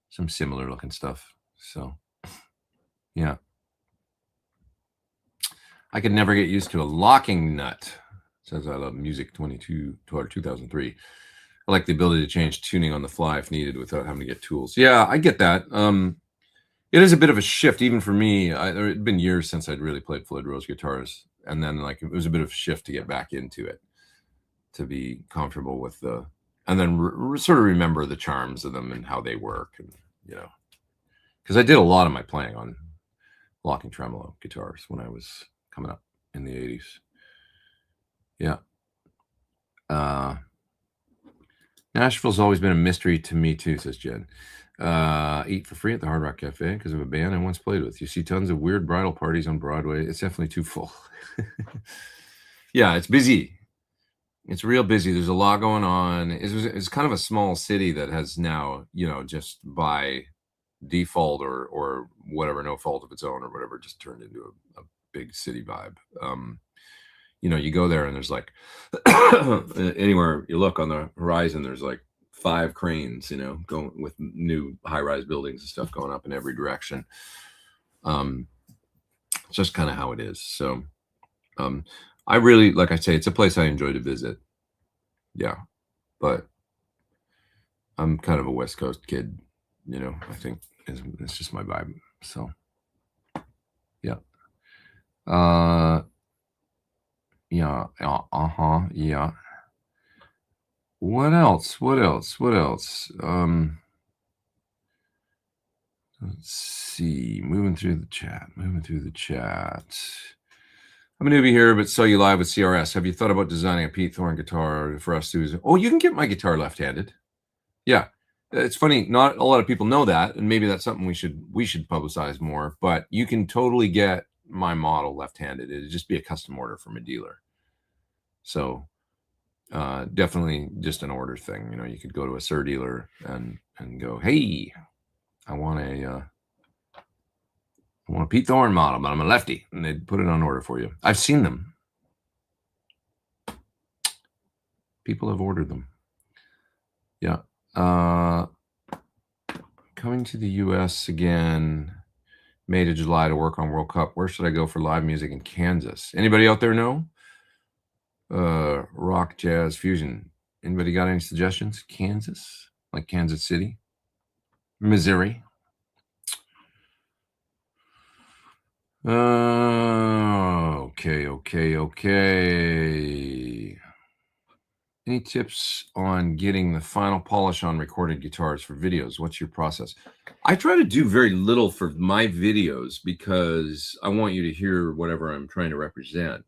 some similar looking stuff. So, yeah. I could never get used to a locking nut. Says I love music 2003. I like the ability to change tuning on the fly if needed without having to get tools. Yeah, I get that. It is a bit of a shift, even for me. It had been years since I'd really played Floyd Rose guitars, and then it was a bit of a shift to get back into it, to be comfortable with and then sort of remember the charms of them and how they work, and because I did a lot of my playing on locking tremolo guitars when I was coming up in the 80s. Yeah. Nashville's always been a mystery to me too, says Jen. Eat for free at the Hard Rock Cafe because of a band I once played with. You see tons of weird bridal parties on Broadway. It's definitely too full. Yeah, it's busy. It's real busy. There's a lot going on. It's kind of a small city that has now, just by default or whatever, no fault of its own or whatever, just turned into a big city vibe. You go there and there's like anywhere you look on the horizon, there's like 5 cranes, going with new high-rise buildings and stuff going up in every direction. It's just kind of how it is. So I really, like I say, it's a place I enjoy to visit. Yeah, but I'm kind of a West Coast kid, I think it's just my vibe. So yeah. Yeah. Yeah. What else? Let's see. Moving through the chat. I'm a newbie here, but saw you live with CRS. Have you thought about designing a Pete Thorn guitar for us to use? Oh, you can get my guitar left-handed. Yeah. It's funny, not a lot of people know that, and maybe that's something we should publicize more, but you can totally get my model left-handed. It'd just be a custom order from a dealer. So definitely just an order thing. You know, you could go to a Sir dealer and go, hey, I want a Pete Thorn model, but I'm a lefty, and they'd put it on order for you. I've seen them. People have ordered them. Yeah. Coming to the U.S. again, May to July to work on World Cup. Where should I go for live music in Kansas? Anybody out there know? Rock, jazz, fusion. Anybody got any suggestions? Kansas? Like Kansas City? Missouri? Okay. Any tips on getting the final polish on recorded guitars for videos? What's your process? I try to do very little for my videos because I want you to hear whatever I'm trying to represent.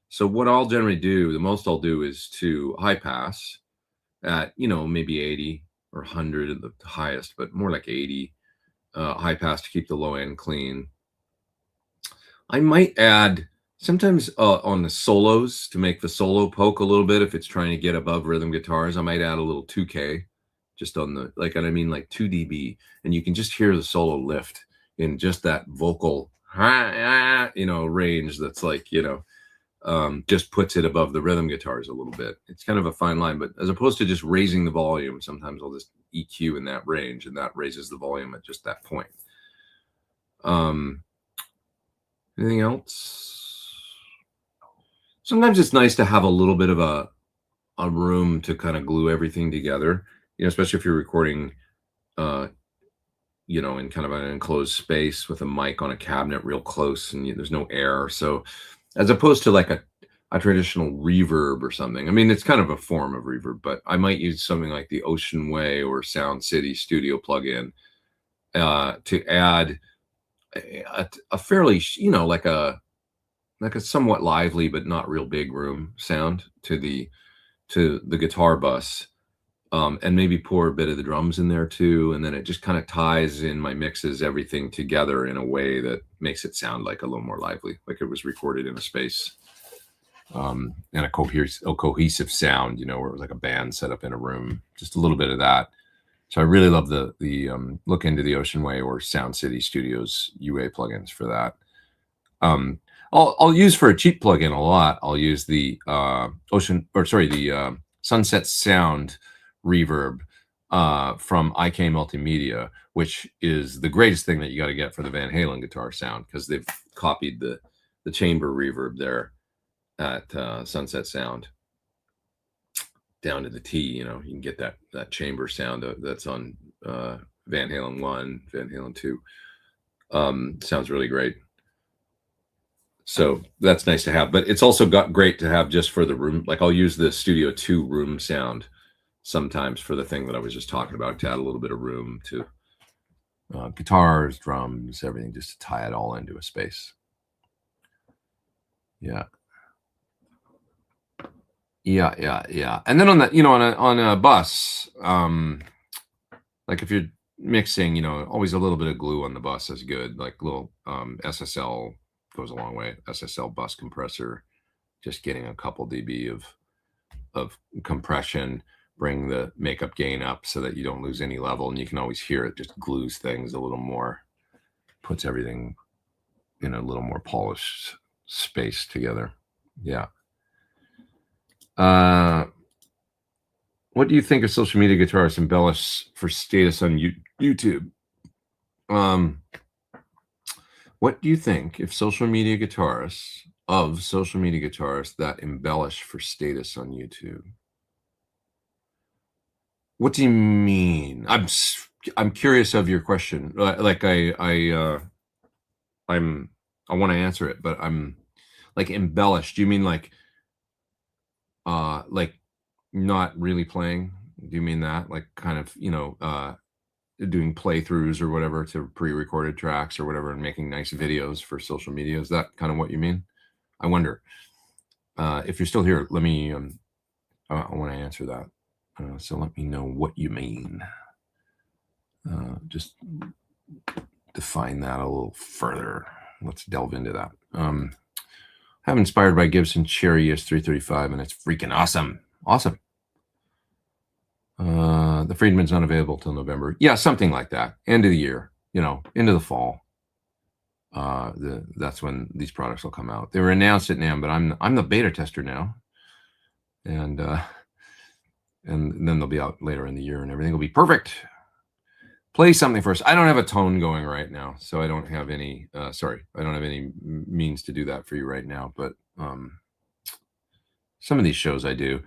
So what I'll generally do, the most I'll do is to high pass at, you know, maybe 80 or 100 at the highest, but more like 80 high pass to keep the low end clean. I might add sometimes on the solos to make the solo poke a little bit. If it's trying to get above rhythm guitars, I might add a little 2K just on the, like, and I mean like 2 dB, and you can just hear the solo lift in just that vocal, you know, range that's like, you know, just puts it above the rhythm guitars a little bit. It's kind of a fine line, but as opposed to just raising the volume, sometimes I'll just EQ in that range, and that raises the volume at just that point. Anything else? Sometimes it's nice to have a little bit of a room to kind of glue everything together, you know, especially if you're recording, you know, in kind of an enclosed space with a mic on a cabinet real close, and there's no air. So as opposed to like a traditional reverb or something, I mean, it's kind of a form of reverb, but I might use something like the Ocean Way or Sound City Studio plugin to add a fairly, you know, like a somewhat lively but not real big room sound to the guitar bus, and maybe pour a bit of the drums in there too, and then it just kind of ties in my mixes, everything together in a way that makes it sound like a little more lively, like it was recorded in a space, and a cohesive sound, you know, where it was like a band set up in a room, just a little bit of that. So I really love the look into the Ocean Way or Sound City Studios UA plugins for that. I'll use for a cheap plugin a lot. I'll use the Sunset Sound reverb from IK Multimedia, which is the greatest thing that you got to get for the Van Halen guitar sound, because they've copied the chamber reverb there at Sunset Sound down to the T. You know, you can get that chamber sound that's on Van Halen 1, Van Halen 2. Sounds really great. So that's nice to have, but it's also great to have just for the room. Like I'll use the Studio 2 room sound sometimes for the thing that I was just talking about, to add a little bit of room to guitars, drums, everything, just to tie it all into a space. Yeah. And then on that, you know, on a bus, like if you're mixing, you know, always a little bit of glue on the bus is good. Like little SSL goes a long way. SSL bus compressor, just getting a couple dB of compression, bring the makeup gain up so that you don't lose any level, and you can always hear it. Just glues things a little more, puts everything in a little more polished space together. Yeah. What do you think of social media guitarists embellish for status on YouTube? What do you think if social media guitarists that embellish for status on YouTube? What do you mean? I'm curious of your question. Like I want to answer it, but I'm like, embellish. Do you mean like not really playing? Do you mean that, like, kind of, you know, doing playthroughs or whatever to pre-recorded tracks or whatever, and making nice videos for social media? Is that kind of what you mean? I wonder if you're still here. Let me. I want to answer that. So let me know what you mean. Just define that a little further. Let's delve into that. I'm inspired by Gibson Cherry ES335, and it's freaking awesome. Awesome. The Friedman's not available till November. Yeah, something like that. End of the year, into the fall. That's when these products will come out. They were announced at NAMM, but I'm the beta tester now, and then they'll be out later in the year, and everything will be perfect. Play something for us. I don't have a tone going right now, so I don't have any. I don't have any means to do that for you right now. But some of these shows I do.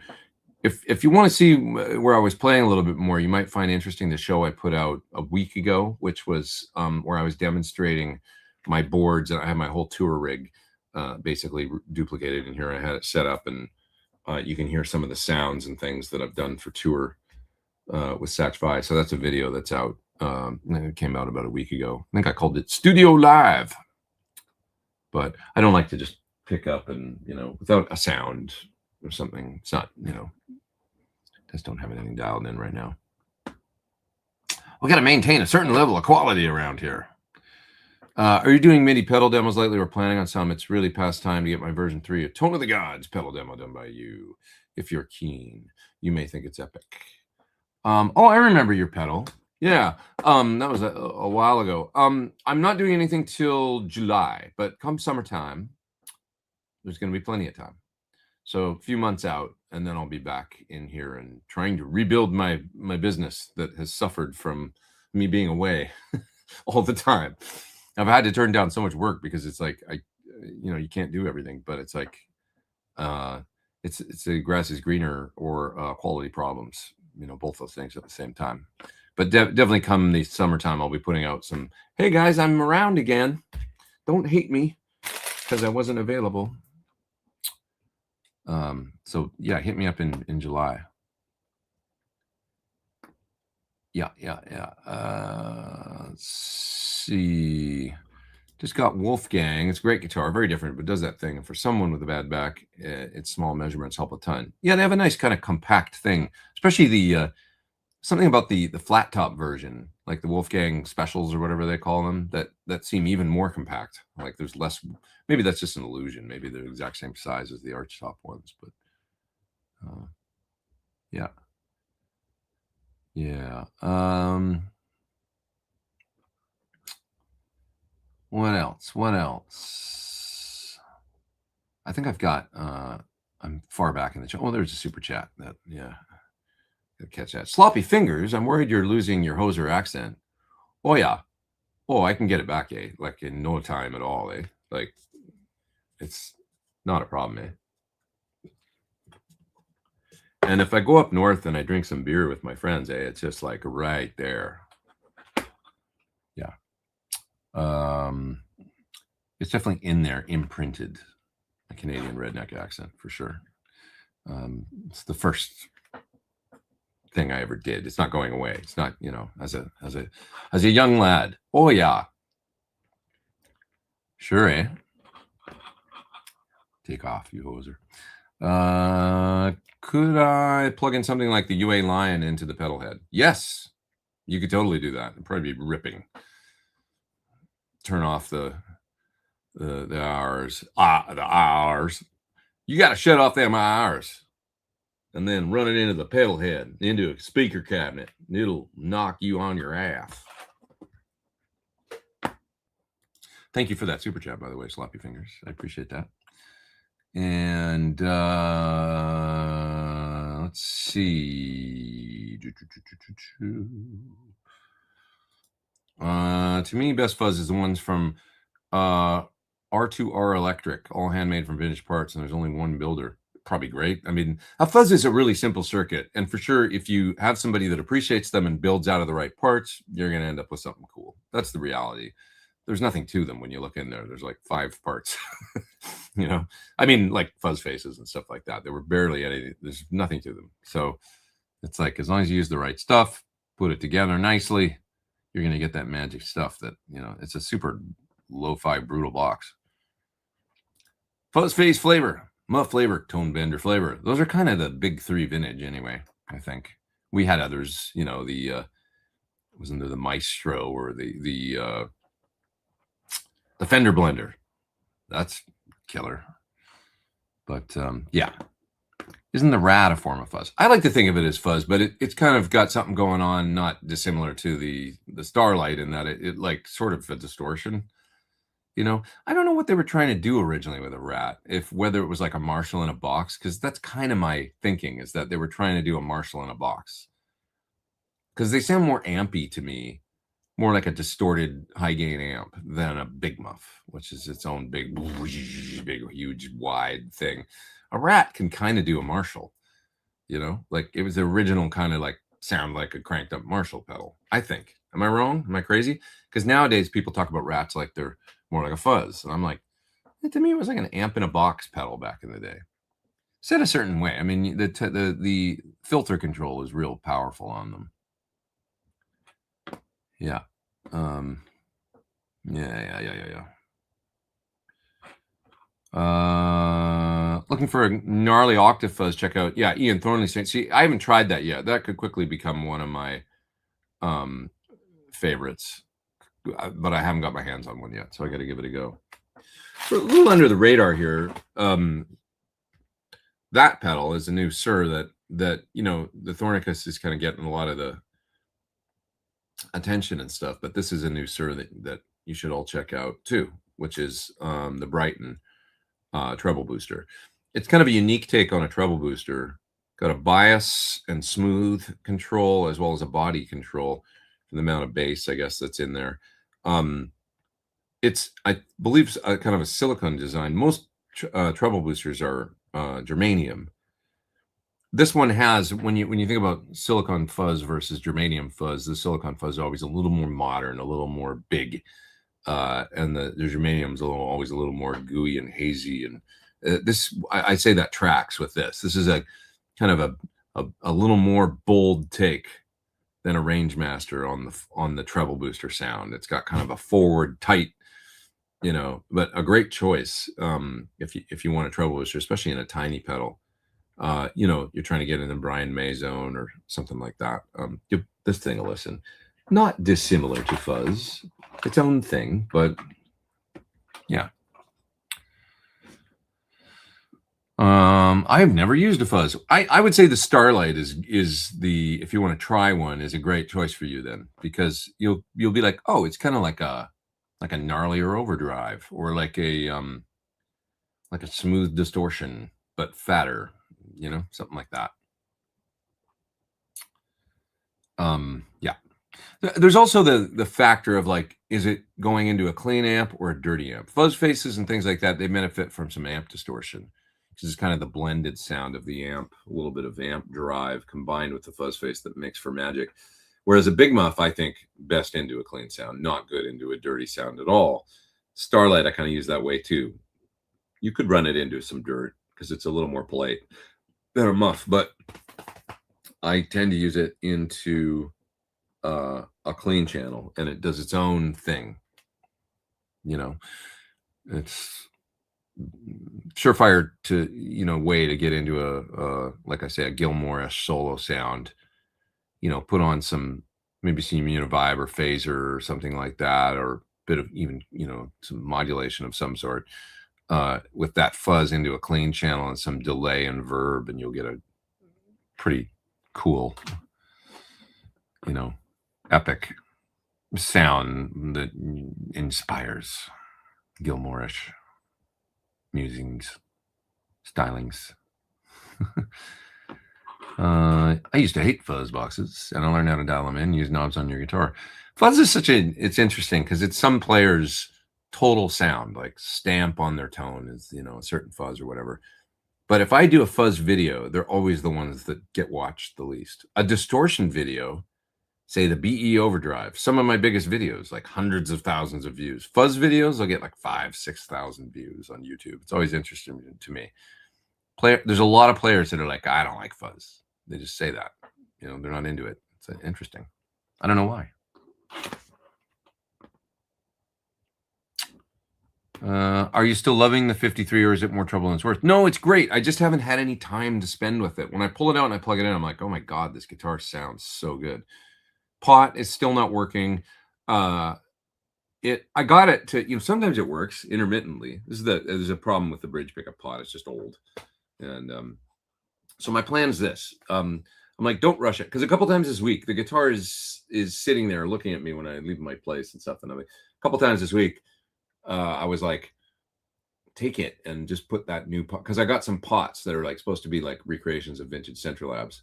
If you want to see where I was playing a little bit more, you might find interesting the show I put out a week ago, which was where I was demonstrating my boards, and I had my whole tour rig basically duplicated in here. I had it set up, and you can hear some of the sounds and things that I've done for tour with Satch Vai. So that's a video that's out. It came out about a week ago. I think I called it Studio Live, but I don't like to just pick up and, without a sound or something. It's not, just don't have anything dialed in right now. We got to maintain a certain level of quality around here. Are you doing MIDI pedal demos lately? We're planning on some. It's really past time to get my version 3 of Tone of the Gods pedal demo done by you. If you're keen, you may think it's epic. I remember your pedal. Yeah, that was a while ago. I'm not doing anything till July, but come summertime, there's going to be plenty of time. So a few months out, and then I'll be back in here and trying to rebuild my business that has suffered from me being away all the time. I've had to turn down so much work because it's like you can't do everything, but it's like it's the grass is greener or quality problems. Both those things at the same time. But definitely come the summertime, I'll be putting out some, hey guys, I'm around again. Don't hate me because I wasn't available. So yeah, hit me up in July. Yeah. Let's see. Just got Wolf Gang. It's a great guitar, very different, but does that thing. And for someone with a bad back, its small measurements help a ton. Yeah, they have a nice kind of compact thing, especially the something about the flat top version, like the Wolfgang specials or whatever they call them, that seem even more compact. Like there's less. Maybe that's just an illusion. Maybe they're the exact same size as the arch top ones, but yeah. What else? I think I've got. I'm far back in the chat. Oh, there's a super chat. Gotta catch that. Sloppy fingers. I'm worried you're losing your hoser accent. Oh yeah. Oh, I can get it back, like in no time at all, Like it's not a problem, And if I go up north and I drink some beer with my friends, it's just like right there. Yeah. It's definitely in there, imprinted. A Canadian redneck accent for sure. It's the first thing I ever did. It's not going away. It's not, as a young lad. Oh yeah. Sure, Take off, you hoser. Could I plug in something like the UA Lion into the pedal head? Yes, you could totally do that. It'd probably be ripping. Turn off the R's. The R's. You got to shut off them R's. And then run it into the pedal head, into a speaker cabinet. It'll knock you on your ass. Thank you for that super chat, by the way, Sloppy Fingers. I appreciate that. And let's see. To me, best fuzz is the ones from R2R Electric, all handmade from vintage parts, and there's only one builder. Probably great. I mean, a fuzz is a really simple circuit, and for sure, if you have somebody that appreciates them and builds out of the right parts, you're going to end up with something cool. That's the reality. There's nothing to them when you look in there. There's like 5 parts, I mean, like fuzz faces and stuff like that. There were barely any. There's nothing to them. So it's like, as long as you use the right stuff, put it together nicely, you're going to get that magic stuff that, it's a super lo-fi brutal box. Fuzz Face Flavor, Muff Flavor, Tone Bender Flavor. Those are kind of the big three vintage anyway, I think. We had others, you know, wasn't there the Maestro or the Fender Blender? That's killer. But yeah. Isn't the Rat a form of fuzz? I like to think of it as fuzz, but it's kind of got something going on, not dissimilar to the Starlight in that it like sort of a distortion. You know, I don't know what they were trying to do originally with a Rat, whether it was like a Marshall in a box, because that's kind of my thinking, is that they were trying to do a Marshall in a box. Because they sound more ampy to me, more like a distorted high gain amp than a Big Muff, which is its own big, huge, wide thing. A Rat can kind of do a Marshall, you know, like it was the original kind of like sound like a cranked up Marshall pedal, I think. Am I wrong? Am I crazy? Because nowadays people talk about Rats like they're more like a fuzz. And I'm like, to me, it was like an amp in a box pedal back in the day. Set a certain way. I mean, the filter control is real powerful on them. Yeah. Yeah. Looking for a gnarly octave fuzz, check out, yeah, Ian Thornley saying, see, I haven't tried that yet. That could quickly become one of my favorites, but I haven't got my hands on one yet, so I got to give it a go. So a little under the radar here, that pedal is a new Sir that you know, the Thornicus is kind of getting a lot of the attention and stuff, but this is a new Sir that you should all check out too, which is the Brighton treble booster. It's kind of a unique take on a treble booster. Got a bias and smooth control as well as a body control for the amount of bass, I guess, that's in there. It's, I believe, kind of a silicone design. Most treble boosters are germanium. This one has, when you think about silicone fuzz versus germanium fuzz, the silicone fuzz is always a little more modern, a little more big, and the germanium is always a little more gooey and hazy. And I say that tracks with this. This is a kind of a little more bold take than a Rangemaster on the treble booster sound. It's got kind of a forward, tight, you know, but a great choice if you want a treble booster, especially in a tiny pedal. You know, you're trying to get in the Brian May zone or something like that. Give this thing a listen. Not dissimilar to fuzz, its own thing, but yeah. I have never used a fuzz. I would say the Starlight is the, if you want to try one, is a great choice for you then, because you'll be like, oh, it's kind of like a gnarlier overdrive, or like a smooth distortion but fatter, you know, something like that. Yeah. There's also the factor of like, is it going into a clean amp or a dirty amp? Fuzz faces and things like that, they benefit from some amp distortion, because it's kind of the blended sound of the amp, a little bit of amp drive combined with the fuzz face that makes for magic. Whereas a Big Muff, I think, best into a clean sound, not good into a dirty sound at all. Starlight, I kind of use that way too. You could run it into some dirt because it's a little more polite than a Muff, but I tend to use it into a clean channel, and it does its own thing. You know, it's surefire to, you know, way to get into a like I say, a Gilmore-ish solo sound. You know, put on maybe some Univibe or phaser or something like that, or a bit of even, you know, some modulation of some sort with that fuzz into a clean channel and some delay and verb, and you'll get a pretty cool, you know, epic sound that inspires Gilmore-ish musings, stylings. I used to hate fuzz boxes, and I learned how to dial them in, use knobs on your guitar. Fuzz is it's interesting because it's some players' total sound, like stamp on their tone is, you know, a certain fuzz or whatever. But if I do a fuzz video, they're always the ones that get watched the least. A distortion video, say the BE Overdrive, some of my biggest videos, like hundreds of thousands of views. Fuzz videos, I'll get like 5,000-6,000 views on YouTube. It's always interesting to me. There's a lot of players that are like, I don't like fuzz. They just say that, you know, they're not into it. It's interesting. I don't know why. Are you still loving the 53, or is it more trouble than it's worth? No, it's great. I just haven't had any time to spend with it. When I pull it out and I plug it in, I'm like, oh my God, this guitar sounds so good. Pot is still not working. I got it to, sometimes it works intermittently. There's a problem with the bridge pickup pot. It's just old. And so my plan is this. I'm like, don't rush it. Because a couple times this week, the guitar is sitting there looking at me when I leave my place and stuff. And I'm like, a couple times this week, I was like, take it and just put that new pot, because I got some pots that are like supposed to be like recreations of vintage Central Labs.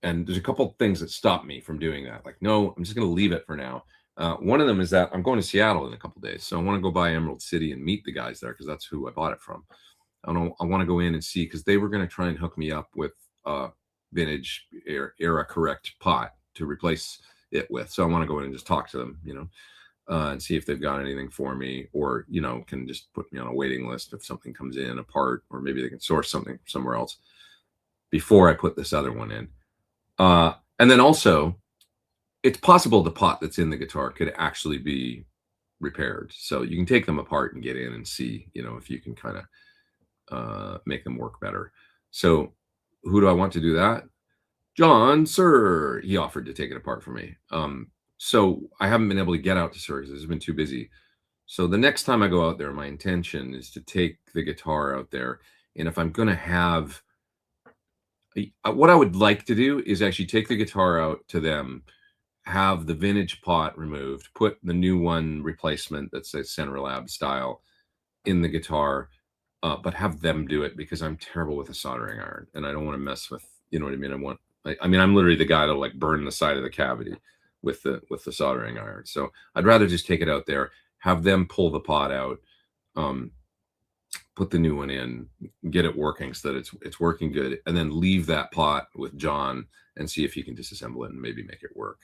And there's a couple things that stop me from doing that. Like, no, I'm just going to leave it for now. One of them is that I'm going to Seattle in a couple days. So I want to go by Emerald City and meet the guys there, because that's who I bought it from. I want to go in and see, because they were going to try and hook me up with vintage era correct pot to replace it with. So I want to go in and just talk to them, and see if they've got anything for me, or, can just put me on a waiting list if something comes in apart, or maybe they can source something somewhere else before I put this other one in. And then also, it's possible the pot that's in the guitar could actually be repaired. So you can take them apart and get in and see, if you can kind of make them work better. So who do I want to do that? John Sir. He offered to take it apart for me. So I haven't been able to get out to Sir because it's been too busy. So the next time I go out there, my intention is to take the guitar out there. And if I'm going to have, what I would like to do is actually take the guitar out to them, have the vintage pot removed, put the new one replacement that's a Central Lab style in the guitar, but have them do it, because I'm terrible with a soldering iron and I don't want to mess with, you know what I mean? I'm literally the guy that'll like burn the side of the cavity with the soldering iron. So I'd rather just take it out there, have them pull the pot out, put the new one in, get it working so that it's working good, and then leave that pot with John and see if he can disassemble it and maybe make it work.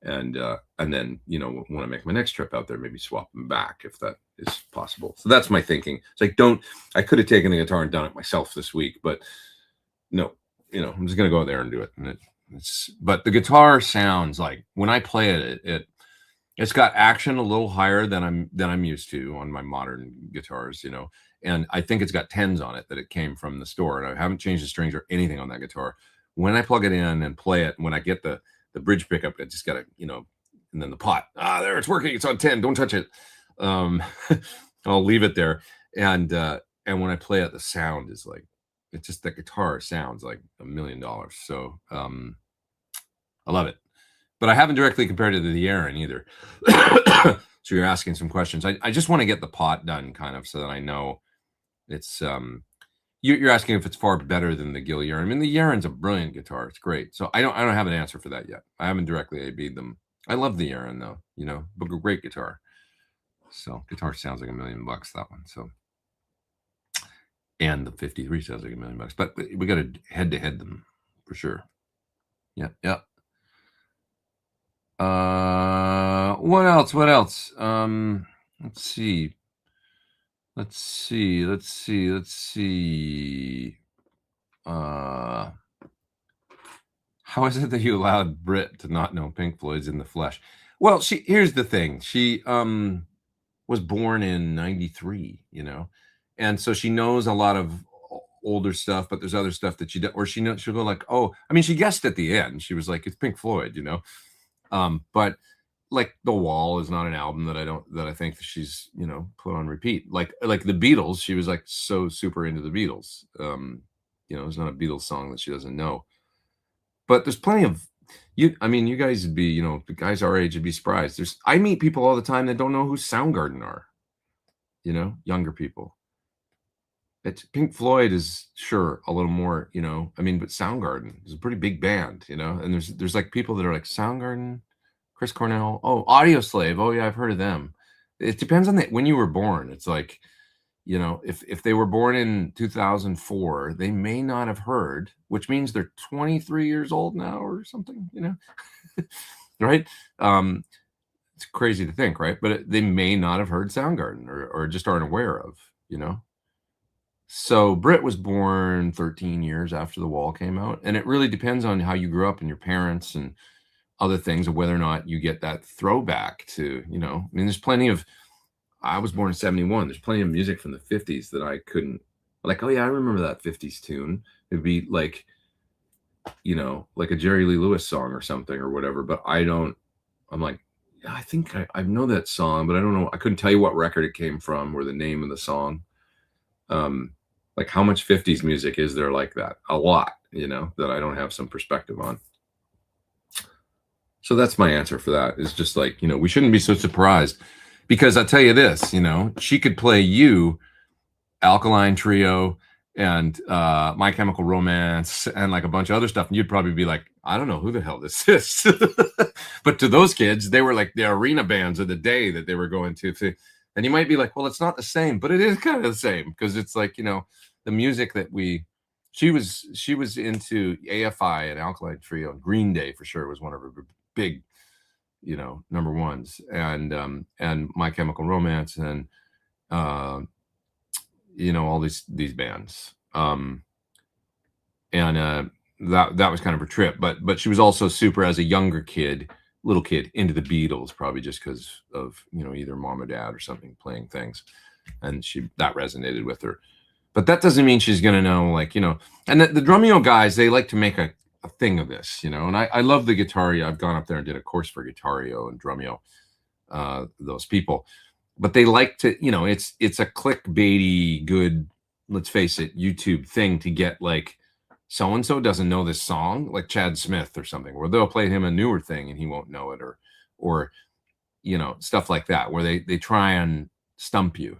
And then, when I make my next trip out there, maybe swap them back if that is possible. So that's my thinking. It's like, I could have taken the guitar and done it myself this week, but no, I'm just going to go out there and do it. And but the guitar sounds like, when I play it, it's got action a little higher than I'm used to on my modern guitars, and I think it's got 10s on it that it came from the store, and I haven't changed the strings or anything on that guitar. When I plug it in and play it, when I get the bridge pickup, I just gotta, and then the pot, there, it's working, it's on 10, don't touch it. I'll leave it there, and when I play it, the sound is like, it's just, the guitar sounds like $1 million. So I love it. But I haven't directly compared it to the Aaron either. So you're asking some questions. I just want to get the pot done, kind of, so that I know it's you're asking if it's far better than the Gil Yaron. I mean, the Yaron's a brilliant guitar. It's great. So I don't have an answer for that yet. I haven't directly AB'd them. I love the Yaron though, but a great guitar. So guitar sounds like $1 million, that one. So, and the 53 sounds like $1 million, but we got to head to head them for sure. Yeah. What else? Let's see. How is it that you allowed Britt to not know Pink Floyd's In the Flesh? Well, here's the thing. She was born in 93, and so she knows a lot of older stuff, but there's other stuff that she'll go like, oh, I mean, she guessed at the end. She was like, it's Pink Floyd, but like The Wall is not an album that I think that she's, put on repeat. Like the Beatles, she was like so super into the Beatles. There's not a Beatles song that she doesn't know. But there's plenty of you guys would be, the guys our age would be surprised. I meet people all the time that don't know who Soundgarden are. Younger people. Pink Floyd is sure a little more, but Soundgarden is a pretty big band, and there's like people that are like Soundgarden, Chris Cornell, Audioslave, oh yeah, I've heard of them. It depends on when you were born. It's like, if they were born in 2004, they may not have heard, which means they're 23 years old now or something, right? It's crazy to think, right? But they may not have heard Soundgarden or just aren't aware of, So Britt was born 13 years after The Wall came out, and it really depends on how you grew up and your parents and other things, of whether or not you get that throwback to, there's plenty of I was born in 71. There's plenty of music from the 50s that I couldn't, like, oh yeah, I remember that 50s tune. It'd be like, you know, like a Jerry Lee Lewis song or something or whatever. But I'm like, yeah, I think I know that song, but I don't know. I couldn't tell you what record it came from or the name of the song. Like how much 50s music is there like that? A lot, you know, that I don't have some perspective on. So that's my answer for that, is just like, you know, we shouldn't be so surprised, because I'll tell you this, you know, she could play you Alkaline Trio and My Chemical Romance and like a bunch of other stuff, and you'd probably be like, I don't know who the hell this is. But to those kids, they were like the arena bands of the day that they were going to. And you might be like, well, it's not the same, but it is kind of the same, because it's like, you know, the music that she was into AFI and Alkaline Trio, and Green Day for sure was one of her big, you know, number ones, and My Chemical Romance, and you know, all these bands, and that was kind of her trip. But she was also super, as a younger kid, little kid, into the Beatles, probably just because of, you know, either mom or dad or something playing things, and that resonated with her. But that doesn't mean she's gonna know, like, you know. And the Drumeo guys, they like to make a thing of this, you know. And I love the Guitario. I've gone up there and did a course for Guitario and Drumeo, those people. But they like to, you know, it's a clickbaity, good, let's face it, YouTube thing to get, like, so and so doesn't know this song, like Chad Smith or something, where they'll play him a newer thing and he won't know it, or you know, stuff like that, where they try and stump you,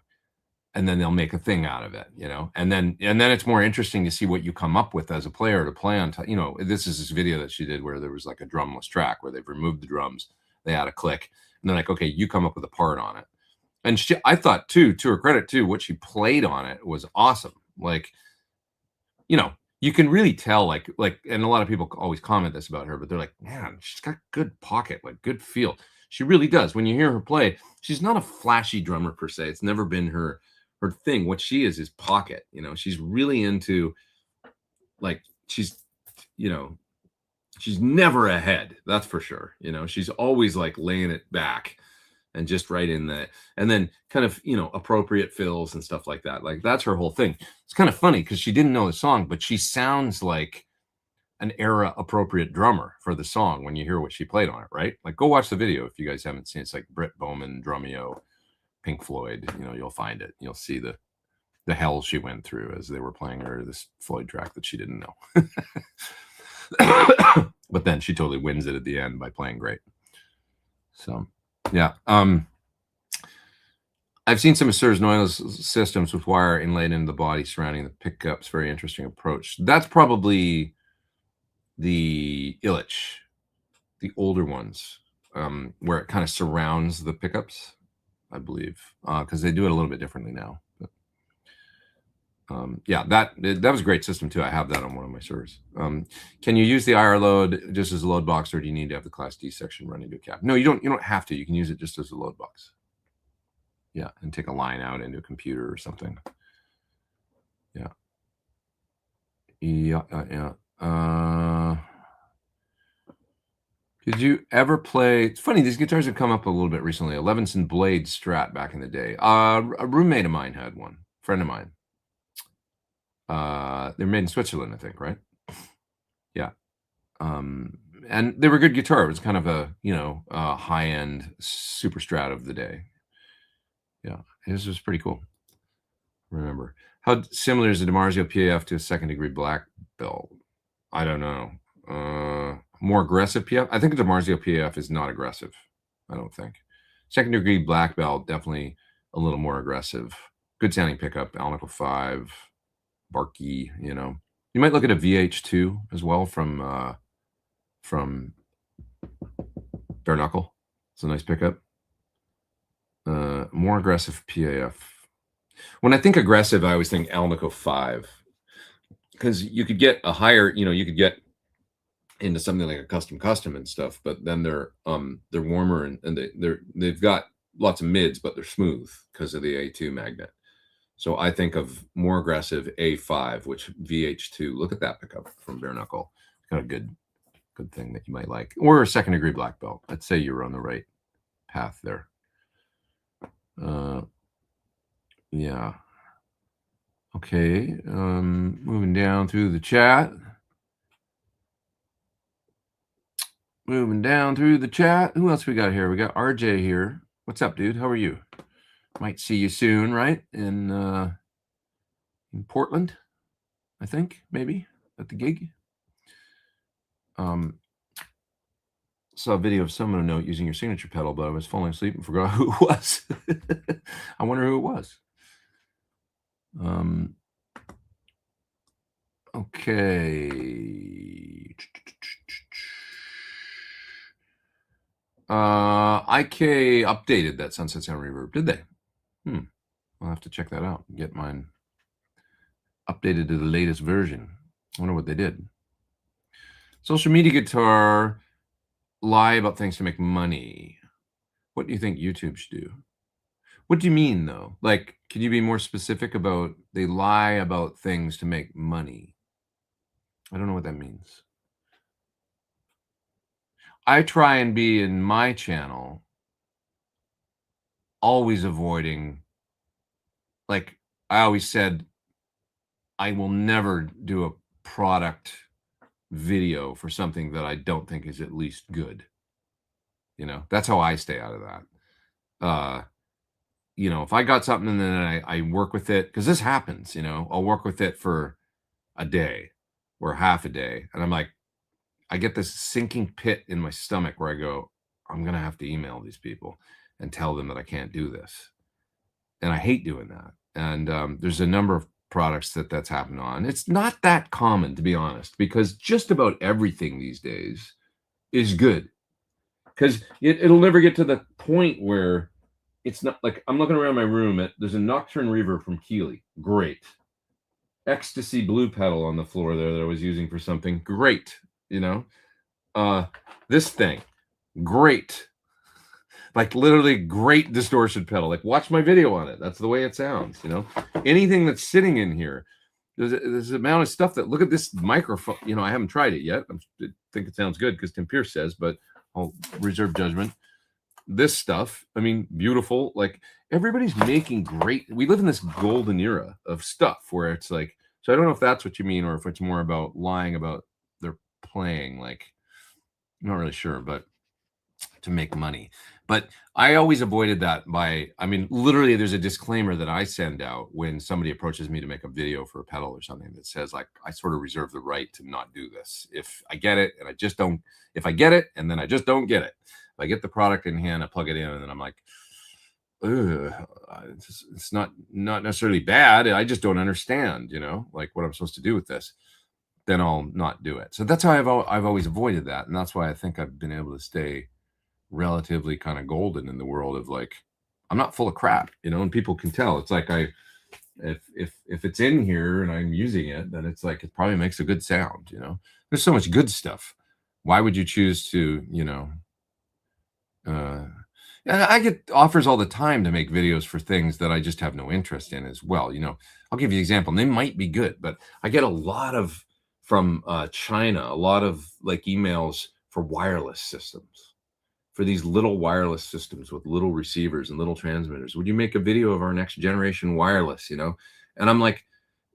and then they'll make a thing out of it, you know. And then it's more interesting to see what you come up with as a player to play on. You know, this video that she did where there was like a drumless track where they've removed the drums, they had a click, and they're like, okay, you come up with a part on it. And I thought too, to her credit too, what she played on it was awesome. Like, you know, you can really tell, like, and a lot of people always comment this about her, but they're like, man, she's got good pocket, like good feel. She really does. When you hear her play, she's not a flashy drummer per se. It's never been her thing. What she is pocket. You know, she's really into, like, she's, you know, she's never ahead. That's for sure. You know, she's always like laying it back and just right in the, and then kind of, you know, appropriate fills and stuff like that. Like, that's her whole thing. It's kind of funny because she didn't know the song, but she sounds like an era appropriate drummer for the song when you hear what she played on it, right? Like, go watch the video if you guys haven't seen it. It's like Britt Bowman, Drumeo, Pink Floyd, you know, you'll find it. You'll see the hell she went through as they were playing her this Floyd track that she didn't know. But then she totally wins it at the end by playing great. So yeah. I've seen some of Sir's Noiseless systems with wire inlaid into the body surrounding the pickups. Very interesting approach. That's probably the EVH, the older ones, where it kind of surrounds the pickups, I believe, because they do it a little bit differently now. But yeah, that was a great system too. I have that on one of my servers. Can you use the IR load just as a load box, or do you need to have the Class D section run into a cab? No, you don't have to. You can use it just as a load box. Yeah, and take a line out into a computer or something. Yeah. Yeah. Did you ever play? It's funny, these guitars have come up a little bit recently. A Levinson Blade Strat back in the day. A roommate of mine had one. Friend of mine. They're made in Switzerland, I think, right? Yeah. And they were a good guitar. It was kind of a, you know, high-end super Strat of the day. Yeah, this was pretty cool. Remember, how similar is the DiMarzio PAF to a second degree black belt? I don't know. More aggressive PF. I think the DiMarzio PAF is not aggressive. I don't think. Second degree black belt, definitely a little more aggressive. Good sounding pickup. Alnico 5, Barkey. You know, you might look at a VH2 as well from Bare Knuckle. It's a nice pickup. More aggressive PAF. When I think aggressive, I always think Alnico 5, because you could get a higher, you know, you could get into something like a custom and stuff, but then they're warmer and they've got lots of mids, but they're smooth because of the A2 magnet. So I think of more aggressive A5, which VH2. Look at that pickup from Bare Knuckle. Kind of good thing that you might like, or a second degree black belt. I'd say you're on the right path there. Yeah. Okay. Moving down through the chat. Moving down through the chat. Who else we got here? We got RJ here. What's up, dude? How are you? Might see you soon, right? In Portland, I think, maybe at the gig. Saw a video of someone note using your signature pedal, but I was falling asleep and forgot who it was. I wonder who it was. Okay. IK updated that Sunset Sound Reverb, did they? I'll have to check that out and get mine updated to the latest version. I wonder what they did. Social media guitar, lie about things to make money. What do you think YouTube should do? What do you mean, though? Like, can you be more specific about they lie about things to make money? I don't know what that means. I try and be in my channel always avoiding, like I always said, I will never do a product video for something that I don't think is at least good. You know, that's how I stay out of that. You know, if I got something and then I work with it, because this happens, you know, I'll work with it for a day or half a day. And I'm like, I get this sinking pit in my stomach where I go, I'm going to have to email these people and tell them that I can't do this. And I hate doing that. And there's a number of products that's happened on. It's not that common, to be honest, because just about everything these days is good. Because it'll never get to the point where it's not like I'm looking around my room there's a Nocturne reverb from Keeley. Great. Ecstasy blue pedal on the floor there that I was using for something. Great. You know, this thing. Great. Like literally great distortion pedal. Like watch my video on it. That's the way it sounds, you know. Anything that's sitting in here, there's an amount of stuff that, look at this microphone. You know, I haven't tried it yet. I think it sounds good because Tim Pierce says, but I'll reserve judgment. This stuff, I mean, beautiful. Like everybody's making great. We live in this golden era of stuff where it's like, so I don't know if that's what you mean or if it's more about lying about their playing. Like, I'm not really sure, but to make money. But I always avoided that by, I mean, literally there's a disclaimer that I send out when somebody approaches me to make a video for a pedal or something that says, like, I sort of reserve the right to not do this. If I get it and I just don't, if I get it and then I just don't get it. If I get the product in hand, I plug it in and then I'm like, it's not necessarily bad. I just don't understand, you know, like what I'm supposed to do with this. Then I'll not do it. So that's how I've always avoided that. And that's why I think I've been able to stay relatively kind of golden in the world of, like, I'm not full of crap, you know, and people can tell. It's like if it's in here and I'm using it, then it's like it probably makes a good sound, you know. There's so much good stuff. Why would you choose to, you know, I get offers all the time to make videos for things that I just have no interest in as well. You know, I'll give you an example. And they might be good, but I get a lot of from China, a lot of like emails for wireless systems, for these little wireless systems with little receivers and little transmitters. Would you make a video of our next generation wireless, you know? And I'm like,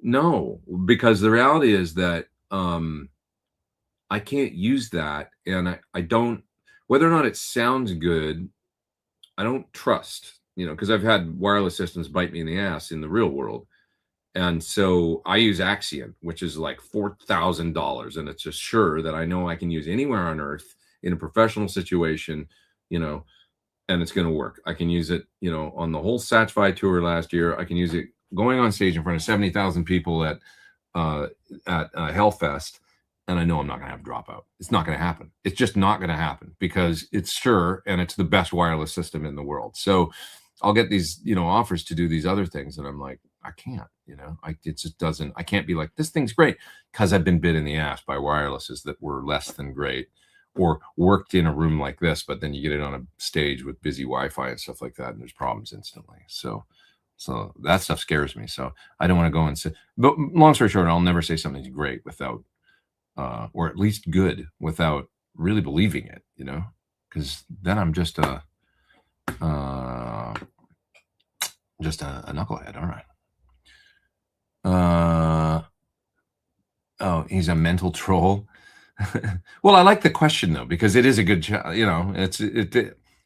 no, because the reality is that I can't use that. And I don't, whether or not it sounds good, I don't trust, you know, because I've had wireless systems bite me in the ass in the real world. And so I use Axion, which is like $4,000. And it's just sure that I know I can use anywhere on earth in a professional situation, you know, and it's going to work. I can use it, you know, on the whole Satchvi tour last year. I can use it going on stage in front of 70,000 people at Hellfest. And I know I'm not going to have a dropout. It's not going to happen. It's just not going to happen because it's sure. And it's the best wireless system in the world. So I'll get these, you know, offers to do these other things. And I'm like, I can't, you know, it just doesn't, I can't be like, this thing's great because I've been bit in the ass by wirelesses that were less than great or worked in a room like this, but then you get it on a stage with busy Wi-Fi and stuff like that. And there's problems instantly. So that stuff scares me. So I don't want to go and say, but long story short, I'll never say something's great without, or at least good without really believing it, you know, because then I'm just Just a knucklehead. All right. Oh, he's a mental troll. Well, I like the question though, because it is a good, I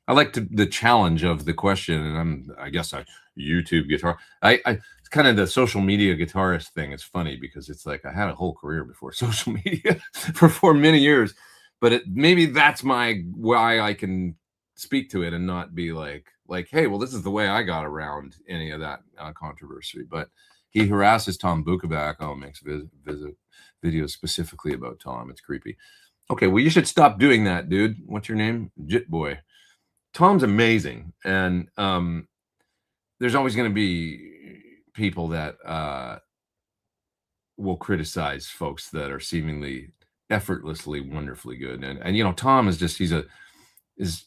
like the challenge of the question, and I guess I YouTube guitar. It's kind of the social media guitarist thing. It's funny because it's like I had a whole career before social media for many years, but maybe that's why I can speak to it and not be like, hey, well, this is the way I got around any of that controversy. But he harasses Tom Bukavac. Oh, makes visit videos specifically about Tom. It's creepy. Okay, well, you should stop doing that, dude. What's your name? Jit Boy. Tom's amazing, and there's always going to be people that will criticize folks that are seemingly effortlessly wonderfully good. And Tom is just his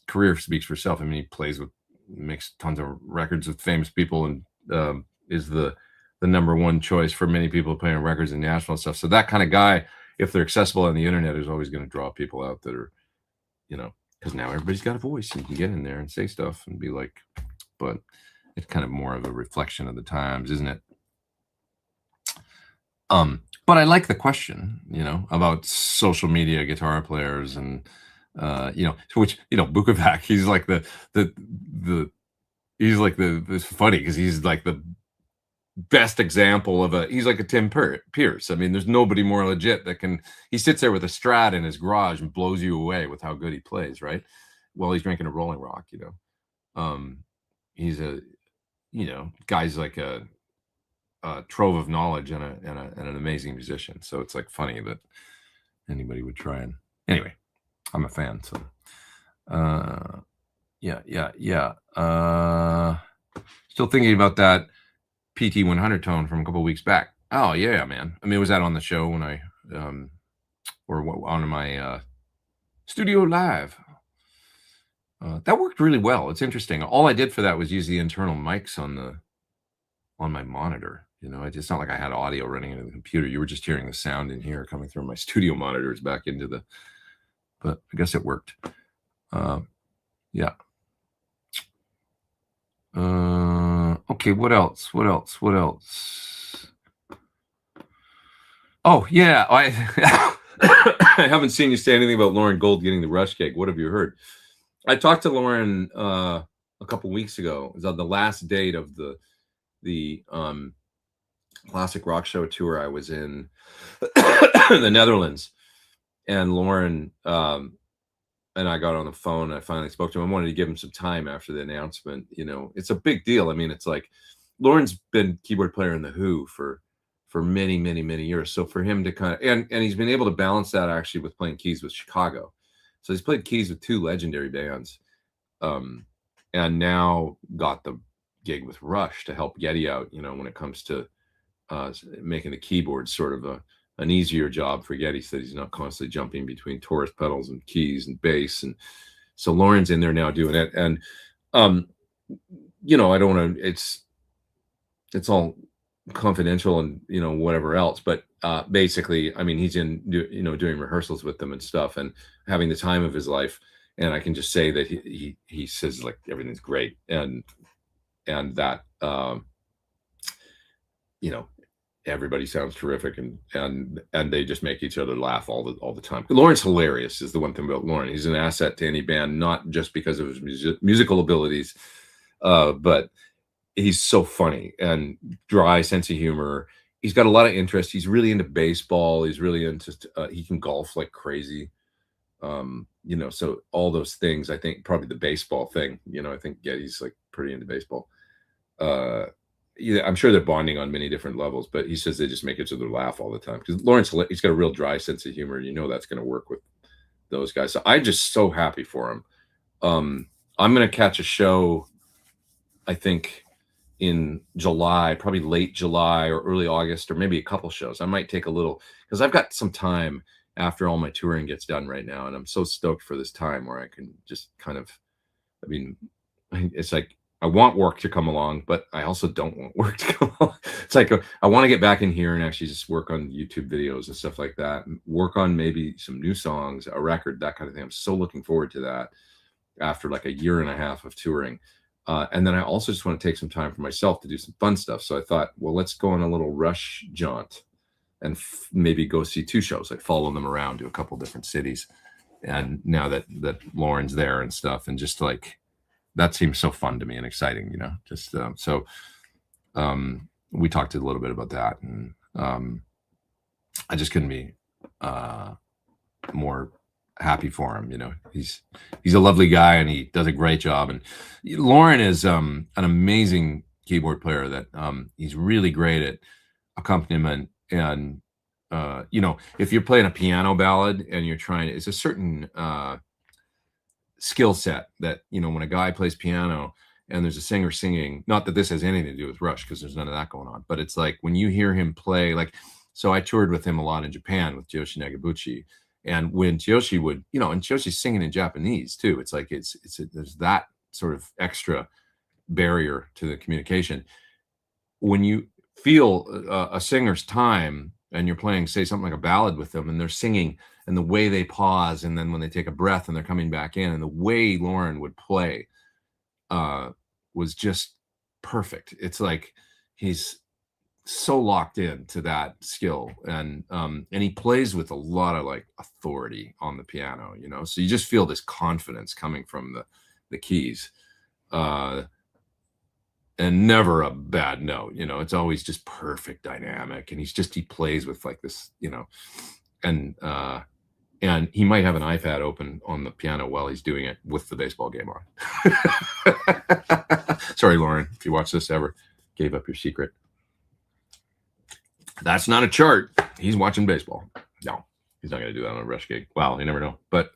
career speaks for itself. I mean, he makes tons of records with famous people, and is the number one choice for many people playing records in Nashville and stuff. So that kind of guy, if they're accessible on the internet, is always going to draw people out that are, because now everybody's got a voice and you can get in there and say stuff and be like, but it's kind of more of a reflection of the times, isn't it? But I like the question, about social media guitar players and, which, Bukavac, he's like it's funny because he's like the best example of he's like a Tim Pierce. I mean, there's nobody more legit he sits there with a Strat in his garage and blows you away with how good he plays, right? While he's drinking a Rolling Rock, he's guy's like a trove of knowledge and an amazing musician. So it's like funny that anybody would try and anyway, I'm a fan. So, yeah. Still thinking about that PT 100 tone from a couple of weeks back. Oh yeah, man. I mean, was that on the show when I or on my studio live? That worked really well. It's interesting. All I did for that was use the internal mics on my monitor. It's not like I had audio running into the computer. You were just hearing the sound in here coming through my studio monitors back into but I guess it worked. Yeah. Okay, what else? Oh, yeah. I haven't seen you say anything about Lauren Gold getting the Rush cake. What have you heard? I talked to Lauren a couple weeks ago. It was on the last date of the Classic Rock Show tour I was in the Netherlands. And Lauren and I got on the phone and I finally spoke to him. I wanted to give him some time after the announcement. It's a big deal. I mean, it's like Lauren's been keyboard player in the Who for many, many, many years. So for him to kind of, and he's been able to balance that actually with playing keys with Chicago. So he's played keys with two legendary bands, and now got the gig with Rush to help Geddy out, when it comes to making the keyboard sort of an easier job for Geddy, so that he's not constantly jumping between Taurus pedals and keys and bass. And so Lauren's in there now doing it. And, I don't want to, it's all confidential and, whatever else. But basically, I mean, he's doing rehearsals with them and stuff and having the time of his life. And I can just say that he says like everything's great. And that, everybody sounds terrific, and they just make each other laugh all the time. Lauren's hilarious is the one thing about Lauren. He's an asset to any band, not just because of his musical abilities, but he's so funny and dry sense of humor. He's got a lot of interest. He's really into baseball. He's really into he can golf like crazy. So all those things, I think probably the baseball thing, I think Geddy's like pretty into baseball. I'm sure they're bonding on many different levels, but he says they just make each other laugh all the time because Lawrence, he's got a real dry sense of humor. That's going to work with those guys. So I'm just so happy for him. I'm going to catch a show, I think, in July, probably late July or early August, or maybe a couple shows. I might take a little because I've got some time after all my touring gets done right now, and I'm so stoked for this time where I can just kind of, I mean, it's like, I want work to come along, but I also don't want work to come along. It's like I want to get back in here and actually just work on YouTube videos and stuff like that, and work on maybe some new songs, a record, that kind of thing. I'm so looking forward to that after like a year and a half of touring. And then I also just want to take some time for myself to do some fun stuff. So I thought, well, let's go on a little Rush jaunt and maybe go see 2 shows, like follow them around to a couple different cities. And now that Lauren's there and stuff, and just like, that seems so fun to me and exciting, you know, just, so we talked a little bit about that, and I just couldn't be more happy for him. You know, he's a lovely guy and he does a great job. And Lauren is an amazing keyboard player that he's really great at accompaniment. And you know, if you're playing a piano ballad and you're trying, it's a certain skill set that, you know, when a guy plays piano and there's a singer singing, not that this has anything to do with Rush, because there's none of that going on, but it's like when you hear him play, like, so I toured with him a lot in Japan with Joshi Nagabuchi. And when Joshi would, you know, and Joshi's singing in Japanese too, it's like, there's that sort of extra barrier to the communication. When you feel a singer's time and you're playing, say, something like a ballad with them and they're singing, and the way they pause, and then when they take a breath and they're coming back in, and the way Lauren would play was just perfect. It's like he's so locked in to that skill, and he plays with a lot of like authority on the piano, you know, so you just feel this confidence coming from the keys, and never a bad note, you know, it's always just perfect dynamic, and he plays with like this, you know, and he might have an iPad open on the piano while he's doing it with the baseball game on. Sorry, Lauren, if you watch this ever, gave up your secret. That's not a chart. He's watching baseball. No, he's not going to do that on a Rush gig. Wow, you never know. But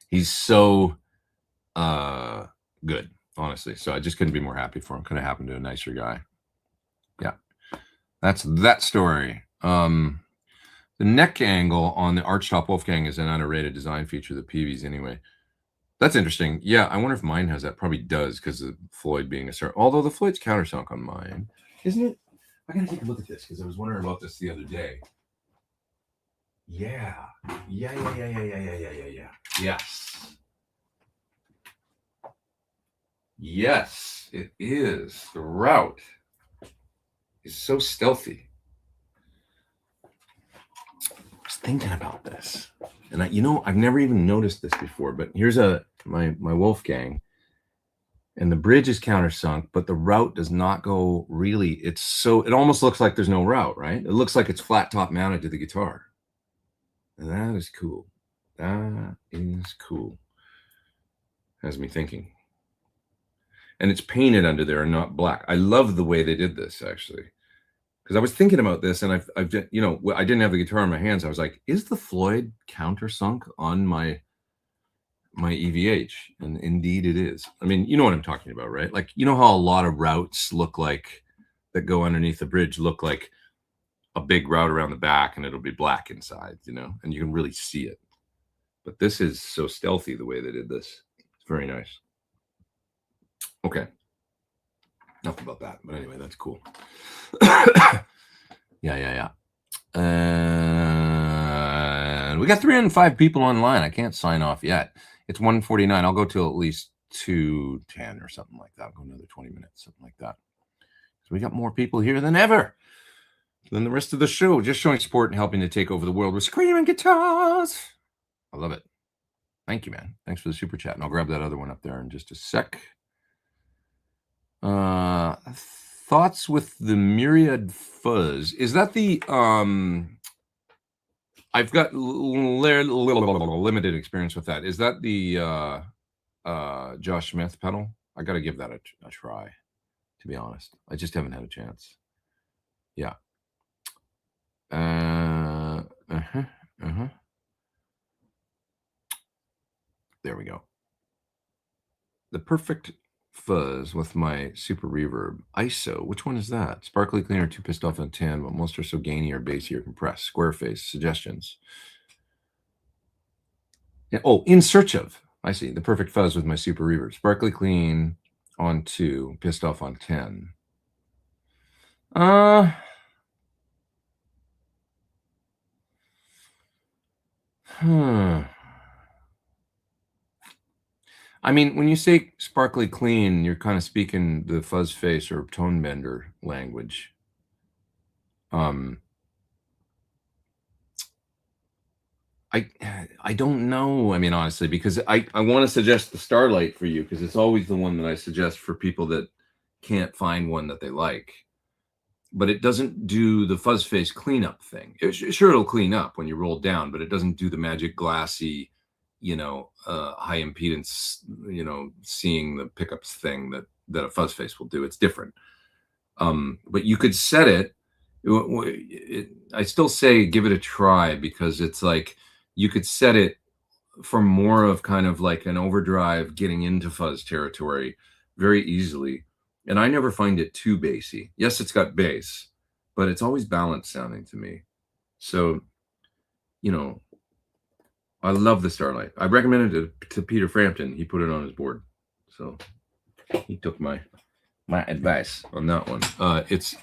he's so good, honestly. So I just couldn't be more happy for him. Could have happened to a nicer guy. Yeah, that's that story. The neck angle on the Archtop Wolf Gang is an underrated design feature of the Peavies anyway. That's interesting. Yeah, I wonder if mine has that. Probably does, because of Floyd being a certain. Although the Floyd's countersunk on mine, isn't it? I gotta take a look at this because I was wondering about this the other day. Yeah. Yes. Yes, it is. The route is so stealthy. I was thinking about this, and you know, I've never even noticed this before. But here's my Wolf Gang. And the bridge is countersunk, but the route does not go really. It almost looks like there's no route, right? It looks like it's flat top mounted to the guitar. And that is cool. That is cool. Has me thinking. And it's painted under there and not black. I love the way they did this, actually. Because I was thinking about this, and I've you know, I didn't have the guitar in my hands. I was like, is the Floyd countersunk on my EVH? And indeed it is. I mean, you know what I'm talking about, right? Like, you know how a lot of routes look like, that go underneath the bridge, look like a big route around the back, and it'll be black inside, you know, and you can really see it. But this is so stealthy the way they did this. It's very nice. Okay, enough about that. But anyway, that's cool. Yeah. And we got 305 people online. I can't sign off yet. It's 1:49. I'll go till at least 2:10 or something like that. I'll go another 20 minutes, something like that. So we got more people here than ever. Than the rest of the show, just showing support and helping to take over the world with screaming guitars. I love it. Thank you, man. Thanks for the super chat. And I'll grab that other one up there in just a sec. Thoughts with the Myriad Fuzz. Is that the I've got limited experience with that. Is that the Josh Smith pedal? I got to give that a try, to be honest. I just haven't had a chance. Yeah. There we go. The perfect fuzz with my super reverb. ISO. Which one is that? Sparkly cleaner, too pissed off on 10, but most are so gainy or bassy or compressed. Square face. Suggestions. Yeah. Oh, in search of. I see. The perfect fuzz with my super reverb. Sparkly clean on 2, pissed off on 10. I mean, when you say sparkly clean, you're kind of speaking the fuzz face or tone bender language. I don't know. I mean, honestly, because I want to suggest the Starlight for you because it's always the one that I suggest for people that can't find one that they like. But it doesn't do the fuzz face cleanup thing. Sure, it'll clean up when you roll down, but it doesn't do the magic glassy, high impedance, seeing the pickups thing that a fuzz face will do. It's different. But you could set it. I still say give it a try because it's like you could set it for more of kind of like an overdrive getting into fuzz territory very easily. And I never find it too bassy. Yes, it's got bass, but it's always balanced sounding to me. So, I love the Starlight. I recommended it to Peter Frampton. He put it on his board. So he took my advice on that one. It's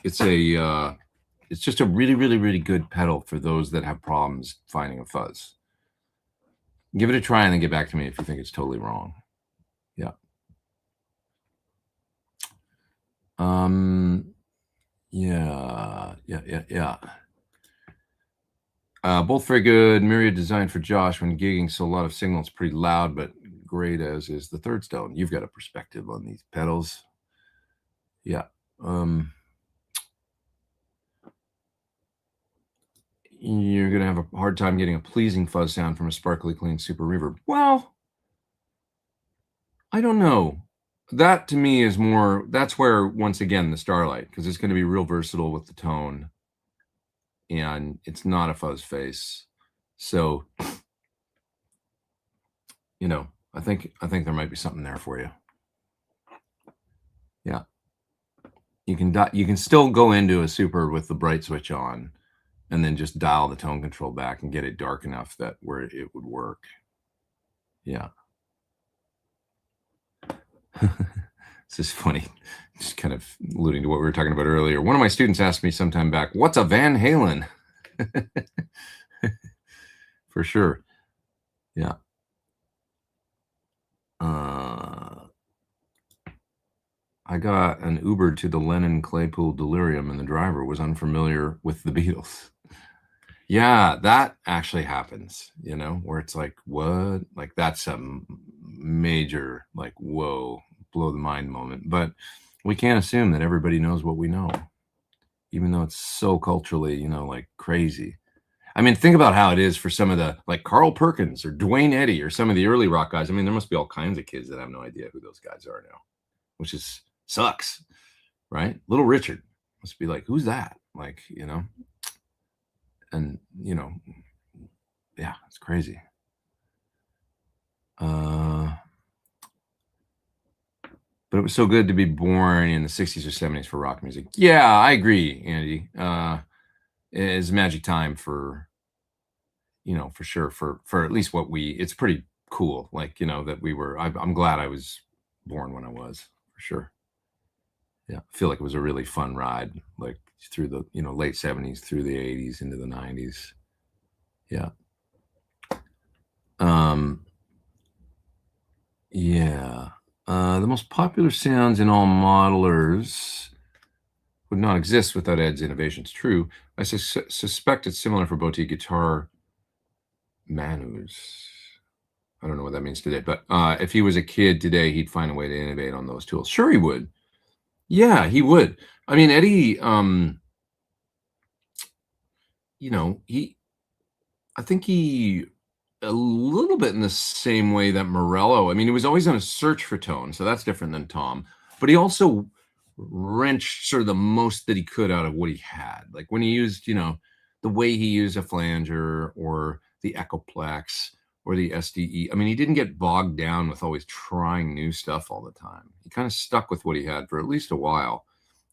just a really, really, really good pedal for those that have problems finding a fuzz. Give it a try and then get back to me if you think it's totally wrong. Yeah. Yeah. Both very good. Myriad designed for Josh when gigging, so a lot of signals pretty loud, but great as is the Third Stone. You've got a perspective on these pedals. Yeah. You're going to have a hard time getting a pleasing fuzz sound from a sparkly clean super reverb. Well, I don't know. That to me is more, that's where, once again, the Starlight, because it's going to be real versatile with the tone and it's not a fuzz face. So, I think there might be something there for you. Yeah. You can still go into a super with the bright switch on and then just dial the tone control back and get it dark enough that where it would work. Yeah. This is funny. Just kind of alluding to what we were talking about earlier. One of my students asked me sometime back, what's a Van Halen? For sure. Yeah. I got an Uber to the Lennon Claypool Delirium and the driver was unfamiliar with the Beatles. Yeah, that actually happens, where it's like, what? Like that's a major, like, whoa, blow the mind moment. But we can't assume that everybody knows what we know, even though it's so culturally, like crazy. I mean, think about how it is for some of the, like Carl Perkins or Dwayne Eddy or some of the early rock guys. I mean, there must be all kinds of kids that have no idea who those guys are now, which sucks, right? Little Richard must be like, who's that? Like, and yeah, it's crazy. But it was so good to be born in the 60s or 70s for rock music. Yeah, I agree, Andy. It's a magic time for, for sure, for at least it's pretty cool. Like, that we were, I'm glad I was born when I was, for sure. Yeah, I feel like it was a really fun ride, like through the, late 70s, through the 80s, into the 90s. Yeah. Yeah. The most popular sounds in all modelers would not exist without Ed's innovations. True. I suspect it's similar for boutique guitar manus. I don't know what that means today, but if he was a kid today, he'd find a way to innovate on those tools. Sure, he would. Yeah, he would. I mean, Eddie, I think he a little bit in the same way that Morello. I mean, he was always on a search for tone, so that's different than Tom. But he also wrenched sort of the most that he could out of what he had. Like when he used, the way he used a flanger or the Echoplex or the SDE. I mean, he didn't get bogged down with always trying new stuff all the time. He kind of stuck with what he had for at least a while,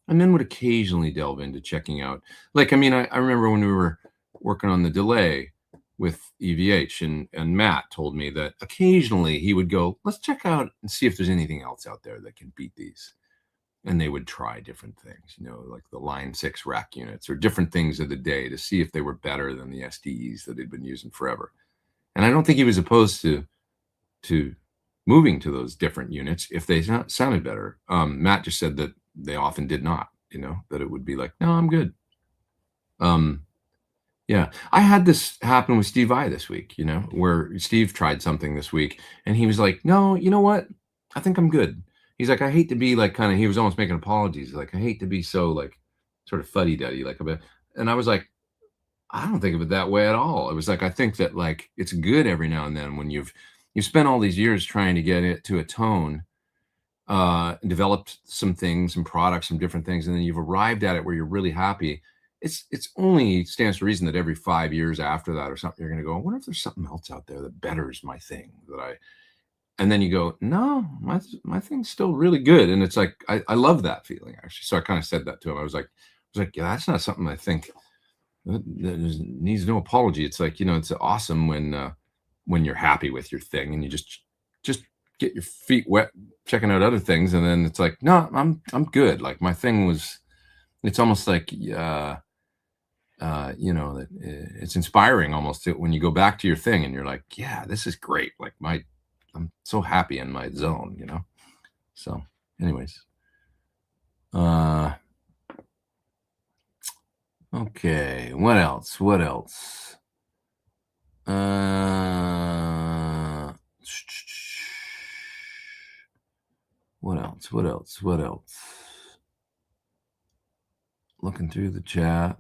and then would occasionally delve into checking out. Like, I mean, I remember when we were working on the delay with EVH, and Matt told me that occasionally he would go, let's check out and see if there's anything else out there that can beat these. And they would try different things, like the Line 6 rack units or different things of the day to see if they were better than the SDEs that they'd been using forever. And I don't think he was opposed to moving to those different units if they sounded better. Matt just said that they often did not, that it would be like, no, I'm good. Yeah, I had this happen with Steve Vai this week, where Steve tried something this week and he was like, no, you know what? I think I'm good. He's like, I hate to be like, he was almost making apologies. Like, I hate to be so like sort of fuddy duddy, like a bit. And I was like, I don't think of it that way at all. It was like, I think that like, it's good every now and then when you've spent all these years trying to get it to a tone, developed some things, some products, some different things, and then you've arrived at it where you're really happy. It's only stands to reason that every 5 years after that or something, you're going to go, I wonder if there's something else out there that betters my thing and then you go, no, my thing's still really good. And it's like, I love that feeling actually. So I kind of said that to him. I was like, yeah, that's not something I think that needs no apology. It's like, it's awesome when you're happy with your thing and you just get your feet wet checking out other things. And then it's like, no, I'm good. Like my thing was, it's almost like, that it's inspiring almost when you go back to your thing and you're like, yeah, this is great. Like I'm so happy in my zone, So anyways, okay. What else? What else? What else? Looking through the chat.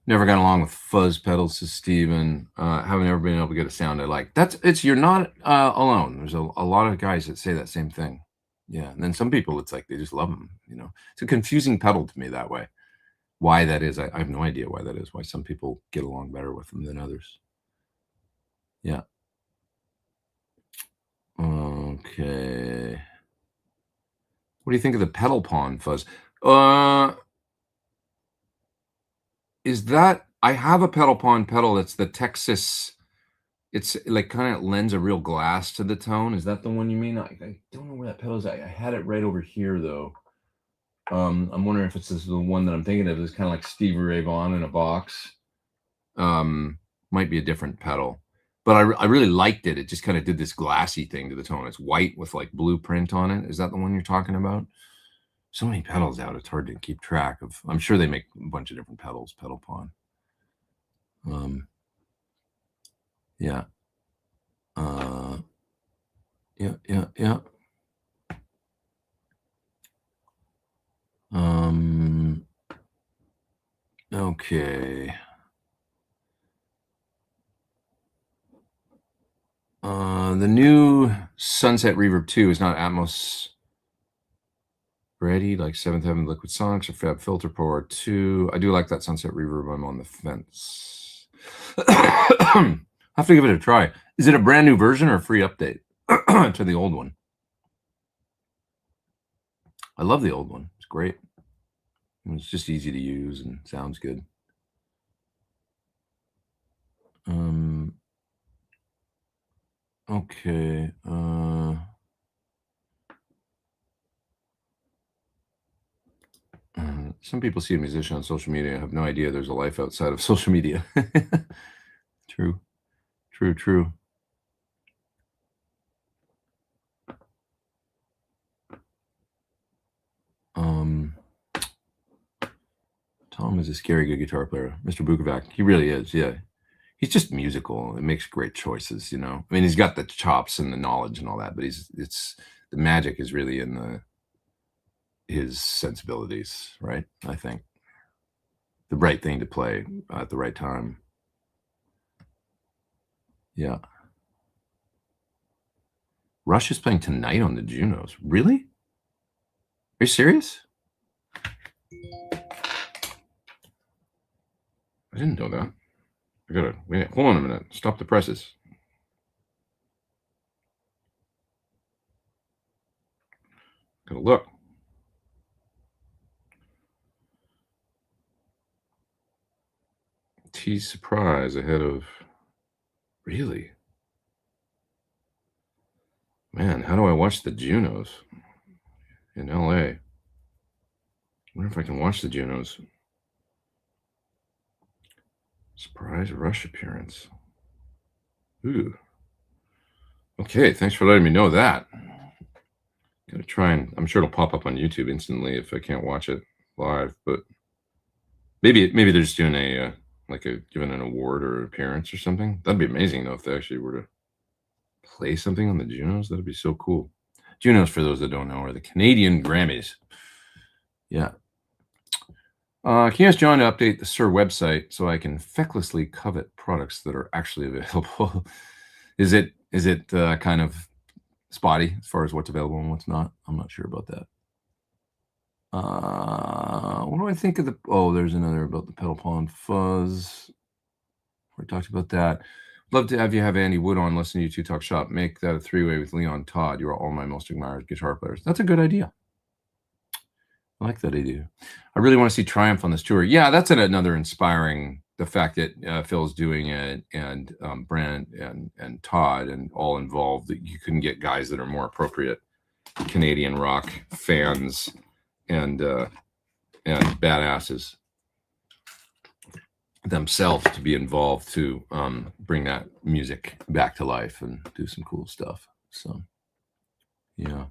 Never got along with fuzz pedals, says Steven. Haven't ever been able to get a sound I like. You're not alone. There's a lot of guys that say that same thing. Yeah. And then some people, it's like, they just love them, It's a confusing pedal to me that way. Why that is, I have no idea why that is, why some people get along better with them than others. Yeah. Okay. What do you think of the pedal pawn fuzz? Is that, I have a pedal pawn pedal that's the Texas, it's like kind of lends a real glass to the tone. Is that the one you mean? I don't know where that pedal is. I had it right over here though. I'm wondering if it's the one that I'm thinking of. It's kind of like Stevie Ray Vaughan in a box. Might be a different pedal, but I really liked it. It just kind of did this glassy thing to the tone. It's white with like blue print on it. Is that the one you're talking about? So many pedals out, it's hard to keep track of. I'm sure they make a bunch of different pedals, pedal pawn. Yeah. Yeah. Okay. The new Sunset Reverb 2 is not Atmos ready, like Seventh Heaven Liquid Sonics or Fab Filter Pro 2. I do like that Sunset Reverb. I'm on the fence. I have to give it a try. Is it a brand new version or a free update to the old one? I love the old one. It's great. It's just easy to use and sounds good. Okay. Some people see a musician on social media. I have no idea there's a life outside of social media. True. Tom is a scary good guitar player. Mr. Bukavac, he really is. Yeah. He's just musical. It makes great choices, I mean, he's got the chops and the knowledge and all that, but the magic is really in his sensibilities, right? I think the right thing to play at the right time. Yeah. Rush is playing tonight on the Junos. Really? Are you serious? I didn't know that. I gotta wait. Hold on a minute. Stop the presses. Gotta look. Tease surprise ahead of. Really? Man, how do I watch the Junos in LA? I wonder if I can watch the Junos. Surprise Rush appearance. Ooh. Okay, thanks for letting me know that. Gotta try and I'm sure it'll pop up on YouTube instantly if I can't watch it live, but maybe they're just doing a like a giving an award or appearance or something. That'd be amazing though if they actually were to play something on the Junos. That'd be so cool. Junos, for those that don't know, are the Canadian Grammys. Yeah. Can you ask John to update the Sir website so I can fecklessly covet products that are actually available? Is it kind of spotty as far as what's available and what's not? I'm not sure about that. What do I think of the? Oh, there's another about the pedal pond fuzz. We talked about that. Love to have you have Andy Wood on. Listen to you two talk shop. Make that a three-way with Leon Todd. You are all my most admired guitar players. That's a good idea. I like that idea. I really want to see Triumph on this tour. Yeah, that's another inspiring. The fact that Phil's doing it and Brent and Todd and all involved, that you couldn't get guys that are more appropriate Canadian rock fans and badasses themselves to be involved to bring that music back to life and do some cool stuff. So, yeah.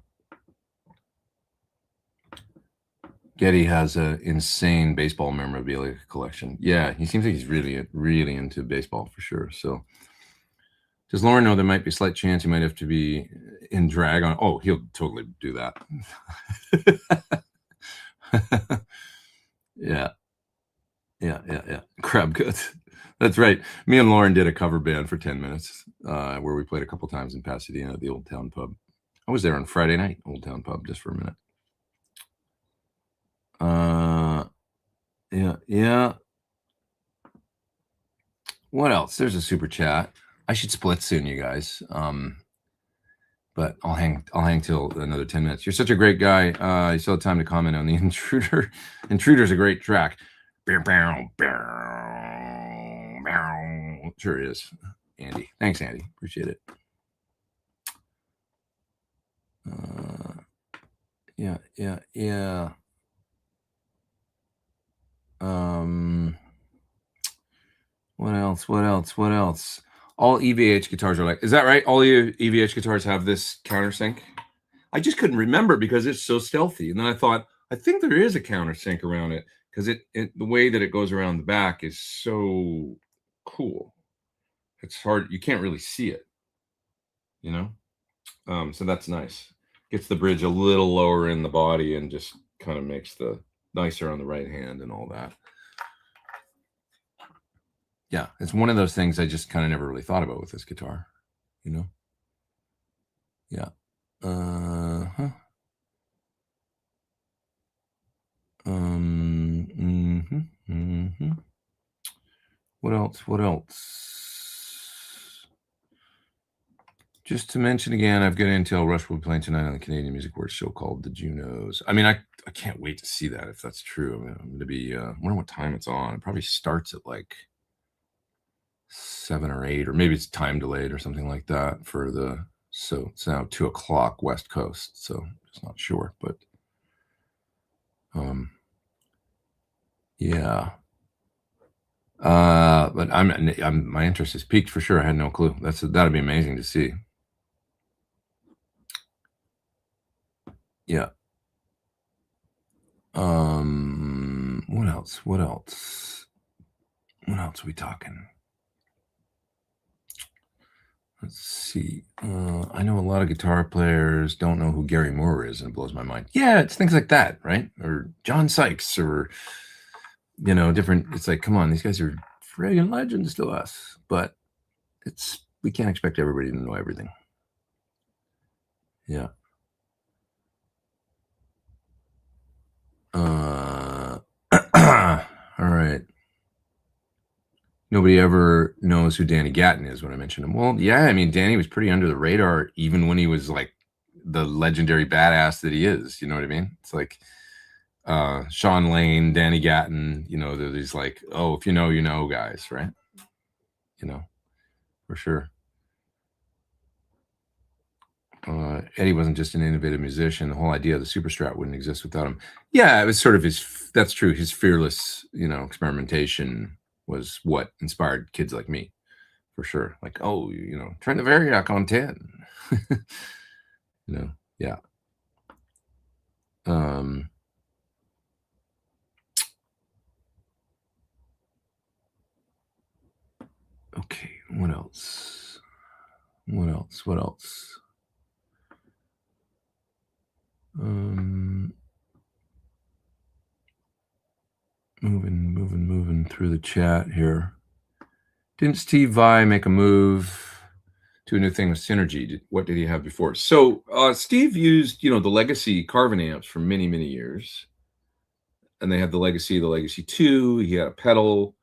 Getty has an insane baseball memorabilia collection. Yeah, he seems like he's really, really into baseball for sure. So, does Lauren know there might be a slight chance he might have to be in drag on? Oh, he'll totally do that. Yeah. Crab Guts. That's right. Me and Lauren did a cover band for 10 minutes where we played a couple times in Pasadena at the Old Town Pub. I was there on Friday night, Old Town Pub, just for a minute. Yeah. What else? There's a super chat. I should split soon, you guys. But I'll hang till another 10 minutes. You're such a great guy. You still have time to comment on the Intruder. Intruder's a great track. Sure is, Andy. Thanks, Andy. Appreciate it. Yeah. What else? All EVH guitars are like, is that right? All your EVH guitars have this countersink? I just couldn't remember because it's so stealthy. And then I thought, I think there is a countersink around it because the way that it goes around the back is so cool. It's hard. You can't really see it, you know? So that's nice. Gets the bridge a little lower in the body and just kind of makes the nicer on the right hand and all that. Yeah, it's one of those things I just kind of never really thought about with this guitar, you know? Yeah. What else? Just to mention again, I've got intel Rush will be playing tonight on the Canadian Music Awards show called The Junos. I mean, I can't wait to see that if that's true. I mean, I'm going to be, I wonder what time it's on. It probably starts at like 7 or 8, or maybe it's time delayed or something like that for so it's now 2:00 West Coast. So just not sure, but yeah. But I'm my interest is piqued for sure. I had no clue. That'd be amazing to see. Yeah. What else? What else are we talking? Let's see. I know a lot of guitar players don't know who Gary Moore is, and it blows my mind. Yeah, it's things like that, right? Or John Sykes, or different. It's like, come on, these guys are friggin' legends to us, but we can't expect everybody to know everything. Yeah. All right. Nobody ever knows who Danny Gatton is when I mention him. Well, yeah, I mean, Danny was pretty under the radar even when he was like the legendary badass that he is. You know what I mean? It's like Sean Lane, Danny Gatton, they're these like, oh, if you know guys, right? For sure. Eddie wasn't just an innovative musician. The whole idea of the Super Strat wouldn't exist without him. Yeah, it was sort of that's true. His fearless, experimentation was what inspired kids like me, for sure. Like, oh, turn the Variac on 10. Yeah. Okay, what else? What else? Moving through the chat here. Didn't Steve Vai make a move to a new thing with Synergy? What did he have before? So Steve used, the legacy Carvin amps for many, many years. And they had the Legacy 2. He had a pedal,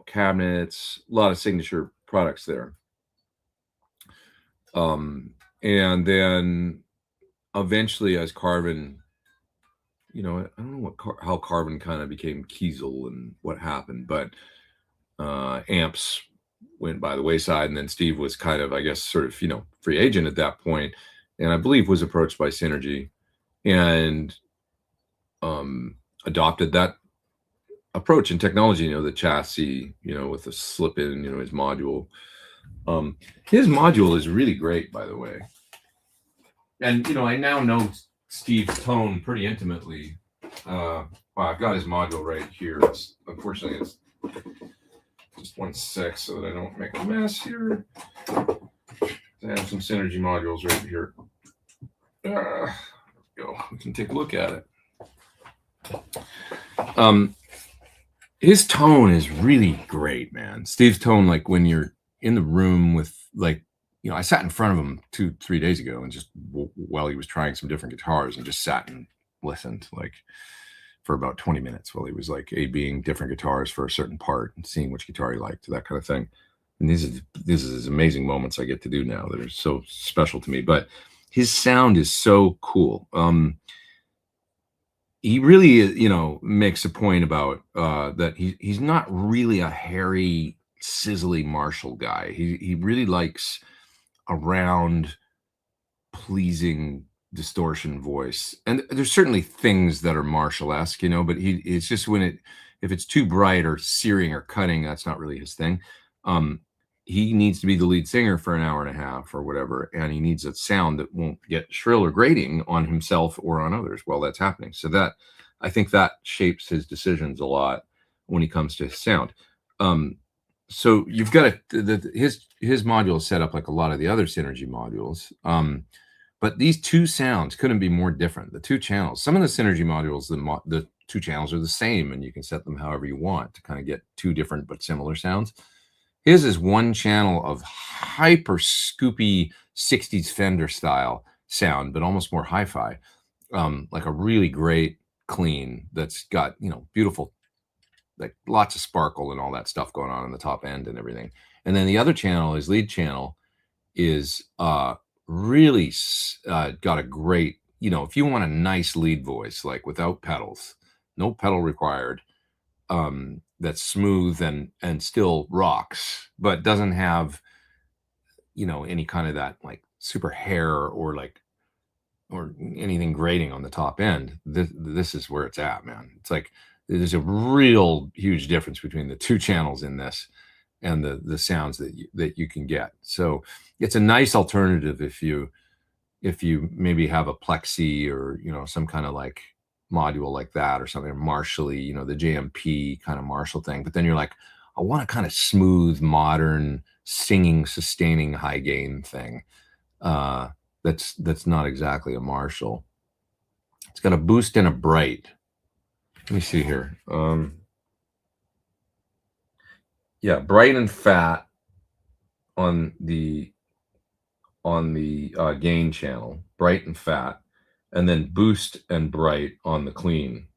cabinets, a lot of signature products there. And then eventually as Carvin, I don't know how Carvin kind of became Kiesel and what happened, but amps went by the wayside, and then Steve was kind of, I guess, sort of, free agent at that point, and I believe was approached by Synergy and adopted that approach in technology, the chassis, with the slip in, his module. His module is really great, by the way. And, I now know Steve's tone pretty intimately. Well, I've got his module right here. Unfortunately, it's just 1 sec so that I don't make a mess here. I have some Synergy modules right here. There we go. We can take a look at it. His tone is really great, man. Steve's tone, like when you're in the room with, like, I sat in front of him 2-3 days ago and just while he was trying some different guitars and just sat and listened, like, for about 20 minutes while he was like A-Bing different guitars for a certain part and seeing which guitar he liked, that kind of thing. And these are amazing moments I get to do now that are so special to me. But his sound is so cool. He really, makes a point about that he's not really a hairy, sizzly Marshall guy. He really likes a round, pleasing distortion voice. And there's certainly things that are Marshall-esque, but it's just if it's too bright or searing or cutting, that's not really his thing. He needs to be the lead singer for an hour and a half or whatever, and he needs a sound that won't get shrill or grating on himself or on others while that's happening. So that, I think that shapes his decisions a lot when he comes to his sound. So you've got his module is set up like a lot of the other Synergy modules. But these two sounds couldn't be more different. The two channels, some of the Synergy modules, the two channels are the same, and you can set them however you want to kind of get two different but similar sounds. His is one channel of hyper scoopy 60s Fender style sound, but almost more hi-fi, like a really great clean that's got, beautiful, like lots of sparkle and all that stuff going on in the top end and everything. And then the other channel, his lead channel, is really got a great, if you want a nice lead voice, like without pedals, no pedal required, that's smooth and still rocks, but doesn't have, any kind of that like super hair or anything grating on the top end. This is where it's at, man. It's like there's a real huge difference between the two channels in this and the sounds that you can get. So it's a nice alternative if you maybe have a plexi or some kind of like module like that or something, Marshally, the JMP kind of Marshall thing. But then you're like, I want a kind of smooth, modern, singing, sustaining, high gain thing. That's not exactly a Marshall. It's got a boost and a bright. Let me see here. Yeah, bright and fat on the gain channel, bright and fat, and then boost and bright on the clean.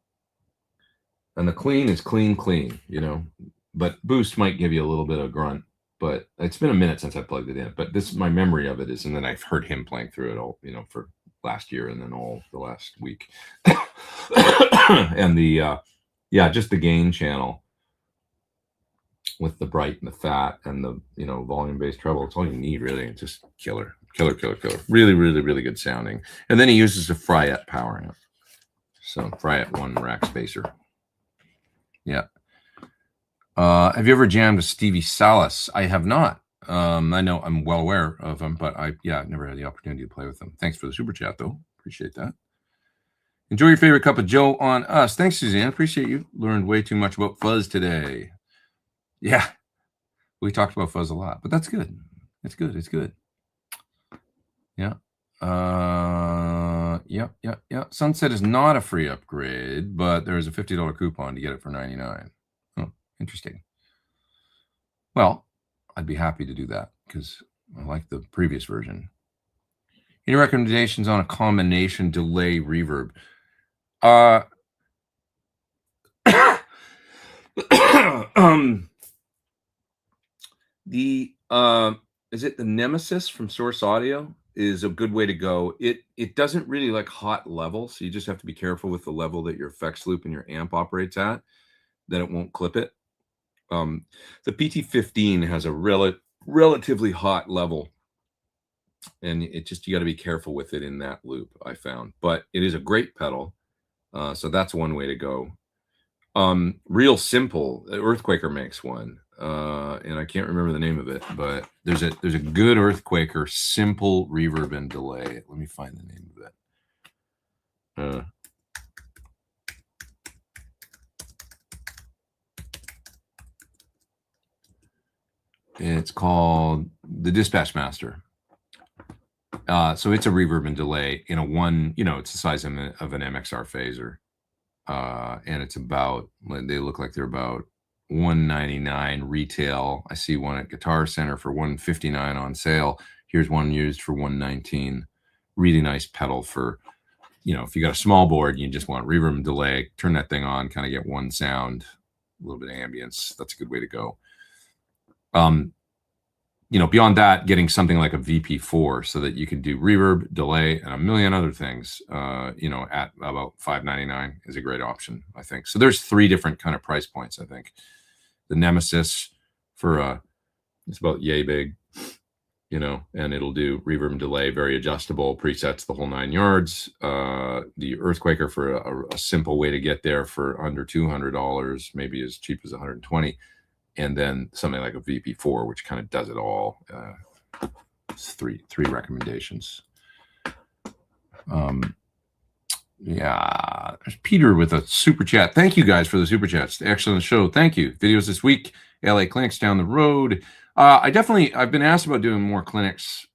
And the clean is clean, but boost might give you a little bit of grunt. But it's been a minute since I plugged it in. But this, my memory of it is, and then I've heard him playing through it all, for last year and then all the last week. And just the gain channel with the bright and the fat and the volume-based treble. It's all you need, really. It's just killer. Really, really, really good sounding. And then he uses a Fryette power amp. So Fryette 1 rack spacer. Yeah. Have you ever jammed with Stevie Salas? I have not. I know I'm well aware of him, but I never had the opportunity to play with him. Thanks for the super chat, though. Appreciate that. Enjoy your favorite cup of Joe on us. Thanks, Suzanne. Appreciate you. Learned way too much about fuzz today. Yeah, we talked about fuzz a lot, but that's good. It's good. It's good. Yeah. Yeah. Sunset is not a free upgrade, but there is a $50 coupon to get it for $99. Oh, interesting. Well, I'd be happy to do that because I like the previous version. Any recommendations on a combination delay reverb? Is it the Nemesis from Source Audio is a good way to go. It doesn't really like hot level, so you just have to be careful with the level that your effects loop and your amp operates at, that it won't clip it. The PT15 has a relatively hot level, and you got to be careful with it in that loop, I found. But it is a great pedal, so that's one way to go. Real Simple, Earthquaker makes one, and I can't remember the name of it, but there's a good Earthquaker simple reverb and delay. Let me find the name of it. It's called the Dispatch Master. So it's a reverb and delay in a one, it's the size of an MXR phaser. And it's about, they look like they're about $199 retail. I see one at Guitar Center for $159 on sale. Here's one used for $119. Really nice pedal for, if you got a small board and you just want reverb and delay, turn that thing on, kind of get one sound, a little bit of ambience. That's a good way to go. Beyond that, getting something like a VP4 so that you can do reverb, delay, and a million other things, at about $599 is a great option, I think. So there's 3 different kind of price points, I think. The Nemesis for, it's about yay big, and it'll do reverb and delay, very adjustable, presets, the whole 9 yards. The Earthquaker for a simple way to get there for under $200, maybe as cheap as $120. And then something like a VP4, which kind of does it all. It's three recommendations. There's Peter with a super chat. Thank you guys for the super chats. Excellent show. Thank you. Videos this week. LA clinics down the road. I've been asked about doing more clinics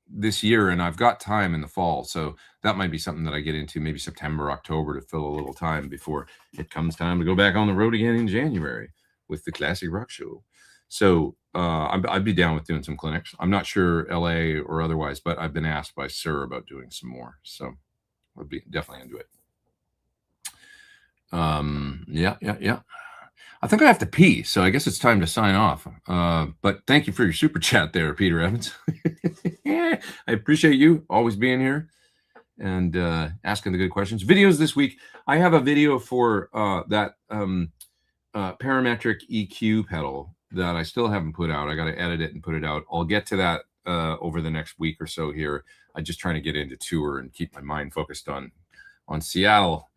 this year, and I've got time in the fall, so that might be something that I get into maybe September, October to fill a little time before it comes time to go back on the road again in January with the Classic Rock Show. So I'd be down with doing some clinics. I'm not sure LA or otherwise, but I've been asked by Sir about doing some more. So I'll be definitely into it. Yeah. I think I have to pee, so I guess it's time to sign off. But thank you for your super chat there, Peter Evans. I appreciate you always being here and asking the good questions. Videos this week. I have a video for that parametric EQ pedal that I still haven't put out. I got to edit it and put it out. I'll get to that over the next week or so here. I'm just trying to get into tour and keep my mind focused on Seattle,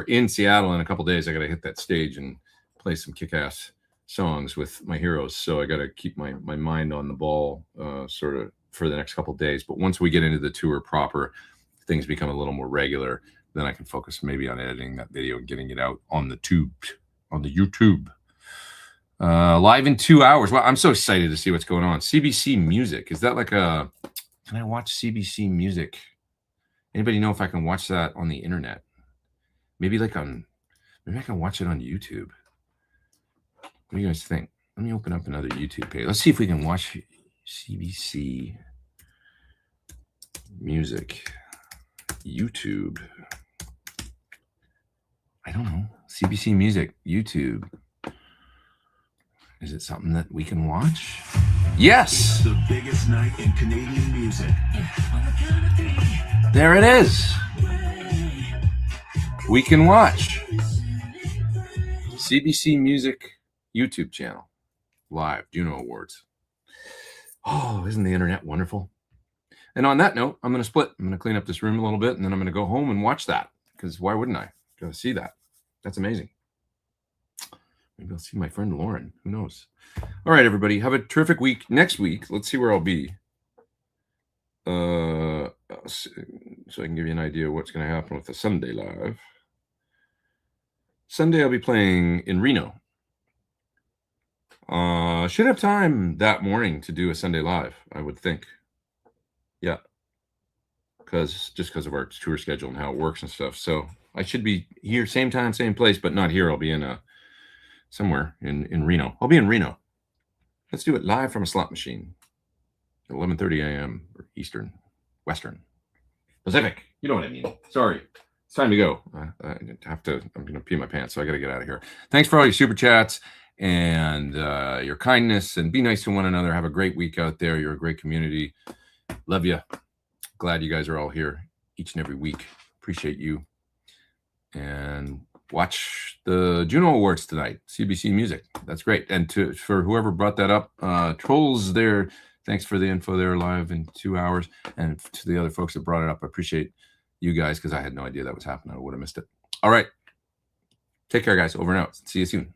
in Seattle in a couple days. I got to hit that stage and play some kick-ass songs with my heroes. So I got to keep my mind on the ball sort of for the next couple days. But once we get into the tour proper, things become a little more regular. Then I can focus maybe on editing that video and getting it out on the YouTube. Live in 2 hours. Well, I'm so excited to see what's going on. CBC Music. Is that like can I watch CBC Music? Anybody know if I can watch that on the internet? Maybe I can watch it on YouTube. What do you guys think? Let me open up another YouTube page. Let's see if we can watch CBC Music YouTube. I don't know. CBC Music YouTube. Is it something that we can watch? Yes. It's the biggest night in Canadian music. There it is. We can watch CBC Music YouTube channel live. Juno Awards. Oh, isn't the internet wonderful? And on that note, I'm going to split. I'm going to clean up this room a little bit, and then I'm going to go home and watch that, because why wouldn't I? Go see that. That's amazing. Maybe I'll see my friend Lauren. Who knows? All right, everybody. Have a terrific week. Next week, let's see where I'll be. So I can give you an idea of what's going to happen with the Sunday Live. Sunday, I'll be playing in Reno. Should have time that morning to do a Sunday Live, I would think. Yeah. Because of our tour schedule and how it works and stuff. So I should be here, same time, same place, but not here. I'll be in somewhere in Reno. I'll be in Reno. Let's do it live from a slot machine. 11:30 a.m. Eastern, Western, Pacific. You know what I mean. Sorry. It's time to go. I'm going to pee my pants, so I got to get out of here. Thanks for all your super chats and your kindness, and be nice to one another. Have a great week out there. You're a great community. Love you. Glad you guys are all here each and every week. Appreciate you. And watch the Juno Awards tonight, CBC Music. That's great. And for whoever brought that up, Trolls there, thanks for the info there live in 2 hours. And to the other folks that brought it up, I appreciate you guys because I had no idea that was happening. I would have missed it. All right. Take care, guys. Over and out. See you soon.